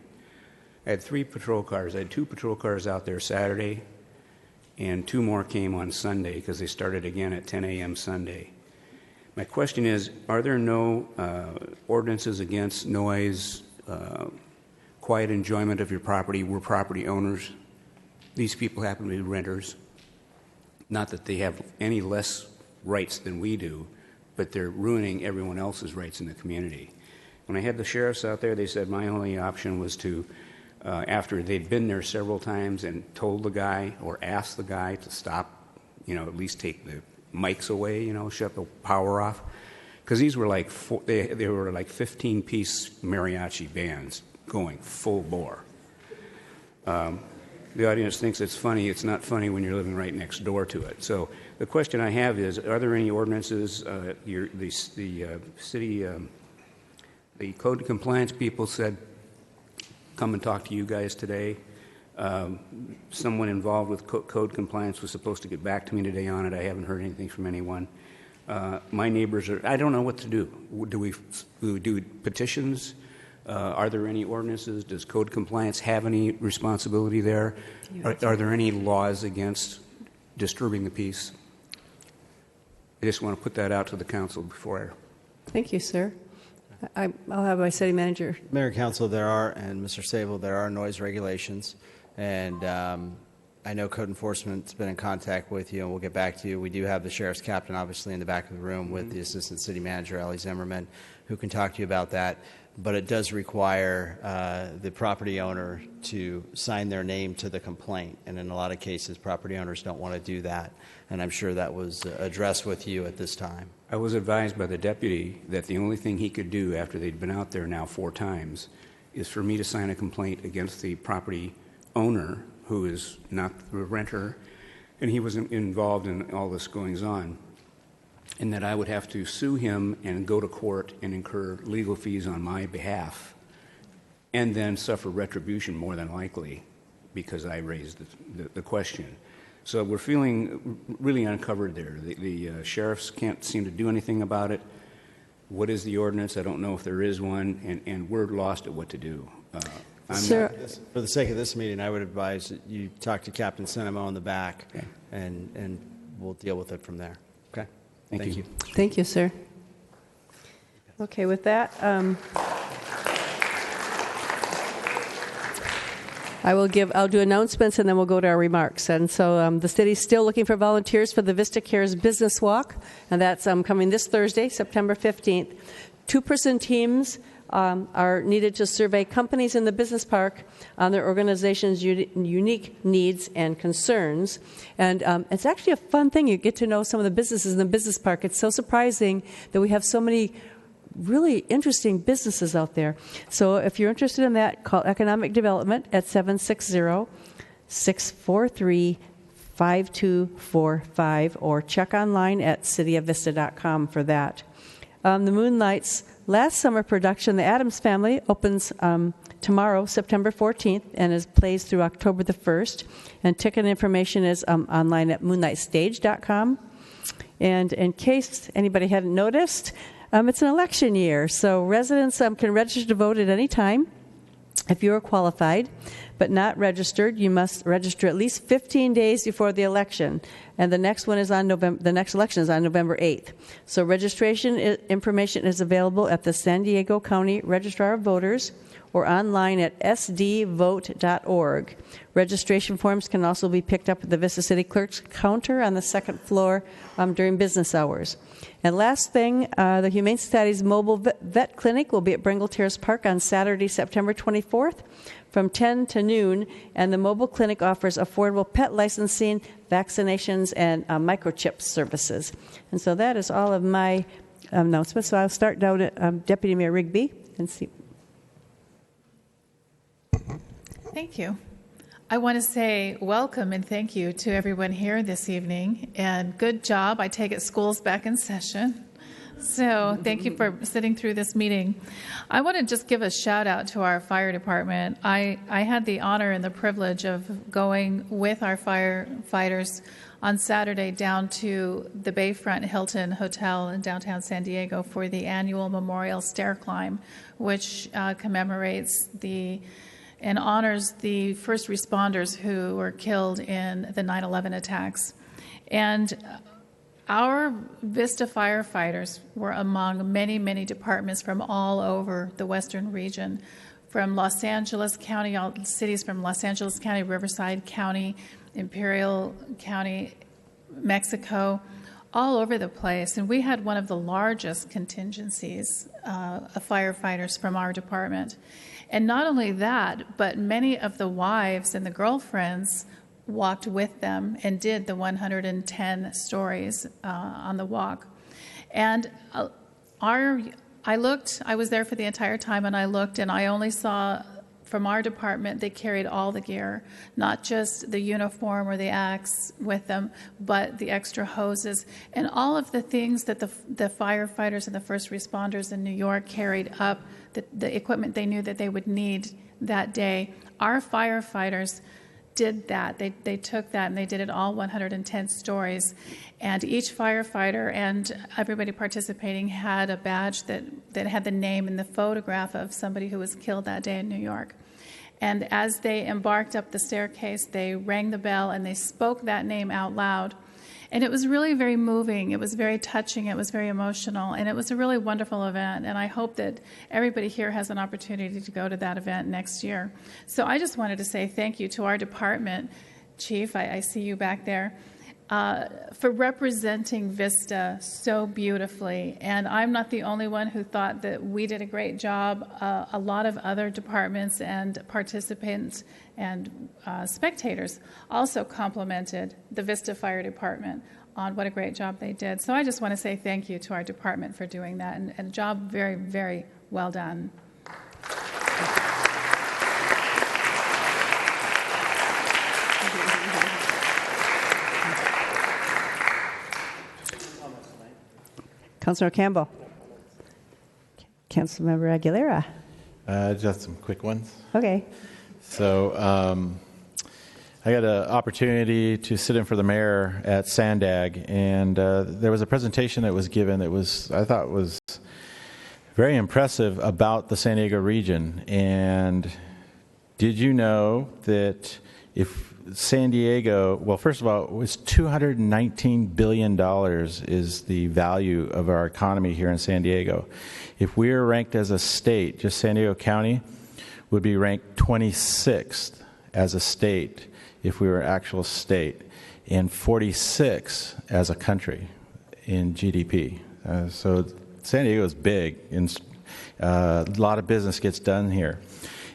I had 3 patrol cars. I had 2 patrol cars out there Saturday, and 2 more came on Sunday because they started again at 10 a.m. Sunday. My question is, are there no ordinances against noise, quiet enjoyment of your property? We're property owners. These people happen to be renters. Not that they have any less rights than we do, but they're ruining everyone else's rights in the community. When I had the sheriffs out there, they said my only option was to, after they'd been there several times and told the guy or asked the guy to stop, at least take the mics away, shut the power off. Because these were like, they were like 15-piece mariachi bands going full bore. The audience thinks it's funny. It's not funny when you're living right next door to it. So the question I have is, are there any ordinances, the city, the code compliance people said, come and talk to you guys today. Someone involved with code compliance was supposed to get back to me today on it. I haven't heard anything from anyone. My neighbors I don't know what to do. Do we do petitions? Are there any ordinances? Does code compliance have any responsibility there? Are there any laws against disturbing the peace? I just want to put that out to the council before I... Thank you, sir. I'll have my city manager. Mayor, Council, and Mr. Sable, there are noise regulations, and I know code enforcement's been in contact with you, and we'll get back to you. We do have the sheriff's captain, obviously, in the back of the room with the assistant city manager, Ellie Zimmerman, who can talk to you about that. But it does require the property owner to sign their name to the complaint, and in a lot of cases, property owners don't want to do that, and I'm sure that was addressed with you at this time. I was advised by the deputy that the only thing he could do after they'd been out there now 4 times is for me to sign a complaint against the property owner, who is not the renter, and he was involved in all this goings on, and that I would have to sue him and go to court and incur legal fees on my behalf, and then suffer retribution more than likely because I raised the question. So we're feeling really uncovered there. The sheriffs can't seem to do anything about it. What is the ordinance? I don't know if there is one, and we're lost at what to do. Sir, for the sake of this meeting, I would advise that you talk to Captain Cinema in the back, okay, and we'll deal with it from there. Okay? Thank you. Thank you, sir. Okay, with that, I'll do announcements and then we'll go to our remarks. And so the city's still looking for volunteers for the Vista Cares Business Walk, and that's coming this Thursday, September 15th. 2-person teams are needed to survey companies in the business park on their organization's unique needs and concerns. And it's actually a fun thing. You get to know some of the businesses in the business park. It's so surprising that we have so many really interesting businesses out there. So if you're interested in that, call Economic Development at 760-643-5245 or check online at cityofvista.com for that. The Moonlight's last summer production, The Addams Family, opens tomorrow, September 14th, and plays through October the 1st. And ticket information is online at moonlightstage.com. And in case anybody hadn't noticed, it's an election year, so residents can register to vote at any time. If you are qualified but not registered, you must register at least 15 days before the election, and the next election is on November 8th. So registration information is available at the San Diego County Registrar of Voters or online at sdvote.org. Registration forms can also be picked up at the Vista City Clerk's counter on the second floor during business hours. And last thing, the Humane Society's mobile vet clinic will be at Bringle Terrace Park on Saturday, September 25th. 24th from 10 to noon, and the mobile clinic offers affordable pet licensing, vaccinations, and microchip services. And so that is all of my announcements. So I'll start down at Deputy Mayor Rigby and see. Thank you. I want to say welcome and thank you to everyone here this evening, and good job. I take it school's back in session. So thank you for sitting through this meeting. I want to just give a shout out to our fire department. I had the honor and the privilege of going with our firefighters on Saturday down to the Bayfront Hilton Hotel in downtown San Diego for the annual Memorial Stair Climb, which commemorates and honors the first responders who were killed in the 9/11 attacks. And our Vista firefighters were among many, many departments from all over the western region, from Los Angeles County, all cities from Los Angeles County, Riverside County, Imperial County, Mexico, all over the place. And we had one of the largest contingencies of firefighters from our department. And not only that, but many of the wives and the girlfriends walked with them and did the 110 stories on the walk. And I was there for the entire time, and I looked, and I only saw from our department they carried all the gear, not just the uniform or the axe with them, but the extra hoses and all of the things that the firefighters and the first responders in New York carried up, the equipment they knew that they would need that day. Our firefighters did that. They took that and they did it all 110 stories. And each firefighter and everybody participating had a badge that had the name and the photograph of somebody who was killed that day in New York. And as they embarked up the staircase, they rang the bell and they spoke that name out loud. And it was really very moving. It was very touching. It was very emotional. And it was a really wonderful event. And I hope that everybody here has an opportunity to go to that event next year. So I just wanted to say thank you to our department, Chief, I see you back there, for representing Vista so beautifully. And I'm not the only one who thought that we did a great job. A lot of other departments and participants and spectators also complimented the Vista Fire Department on what a great job they did. So I just want to say thank you to our department for doing that, and a job very, very well done. Councilor Campbell. Councilmember Aguilera. Just some quick ones. Okay. So I got an opportunity to sit in for the mayor at Sandag, and there was a presentation that was given that I thought was very impressive about the San Diego region. And did you know that if San Diego, well, first of all, it was $219 billion is the value of our economy here in San Diego. If we were ranked as a state, just San Diego County would be ranked 26th as a state if we were an actual state, and 46 as a country in GDP. So San Diego is big, and a lot of business gets done here.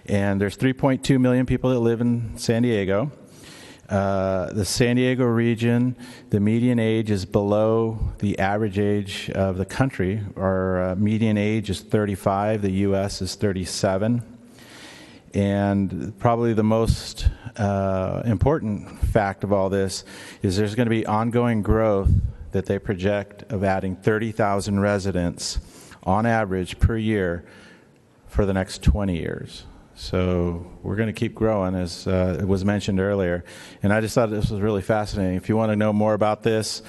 And there's 3.2 million people that live in San Diego. The San Diego region, the median age is below the average age of the country. Our median age is 35. The U.S. is 37. And probably the most important fact of all this is there's going to be ongoing growth that they project of adding 30,000 residents on average per year for the next 20 years. So we're going to keep growing, as it was mentioned earlier. And I just thought this was really fascinating. If you want to know more about this,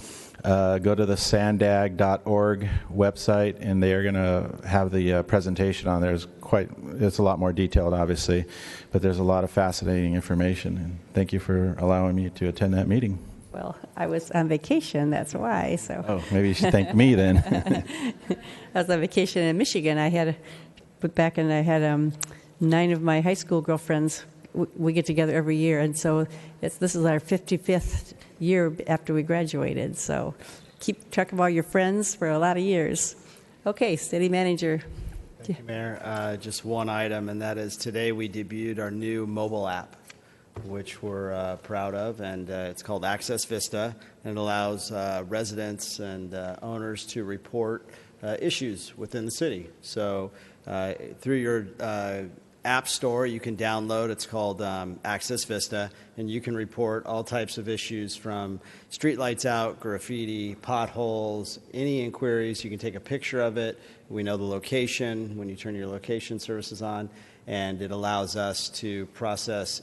go to the sandag.org website, and they are going to have the presentation on there. It's a lot more detailed, obviously, but there's a lot of fascinating information. And thank you for allowing me to attend that meeting. Well, I was on vacation, that's why. So. Oh, maybe you should thank me then. I was on vacation in Michigan. I had 9 of my high school girlfriends. We get together every year, and so this is our 55th year after we graduated. So keep track of all your friends for a lot of years. Okay, City Manager. Thank you, Mayor. Just one item, and that is today we debuted our new mobile app, which we're proud of, and it's called Access Vista, and it allows residents and owners to report issues within the city. So through your app store, you can download, it's called Access Vista, and you can report all types of issues from streetlights out, graffiti, potholes, any inquiries. You can take a picture of it. We know the location when you turn your location services on, and it allows us to process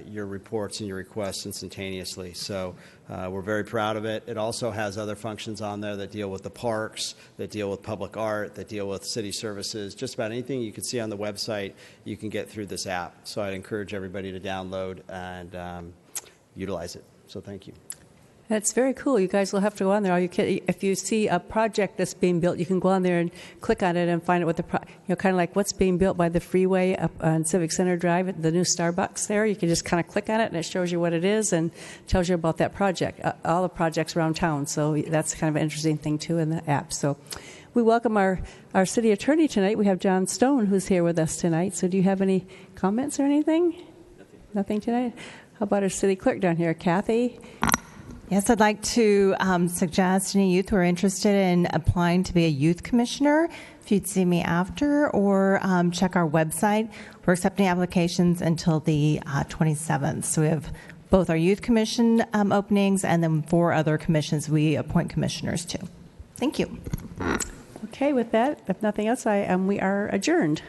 your reports and your requests instantaneously. So we're very proud of it. It also has other functions on there that deal with the parks, that deal with public art, that deal with city services. Just about anything you can see on the website, you can get through this app. So I'd encourage everybody to download and utilize it. So thank you. That's very cool. You guys will have to go on there. If you see a project that's being built, you can go on there and click on it and find out what kind of like what's being built by the freeway up on Civic Center Drive, the new Starbucks there. You can just kind of click on it and it shows you what it is and tells you about that project, all the projects around town. So that's kind of an interesting thing too in the app. So we welcome our city attorney tonight. We have John Stone who's here with us tonight. So do you have any comments or anything? Nothing tonight? How about our city clerk down here, Kathy? Yes, I'd like to suggest any youth who are interested in applying to be a youth commissioner, if you'd see me after, or check our website. We're accepting applications until the 27th. So we have both our youth commission openings and then 4 other commissions we appoint commissioners to. Thank you. Okay, with that, if nothing else, we are adjourned.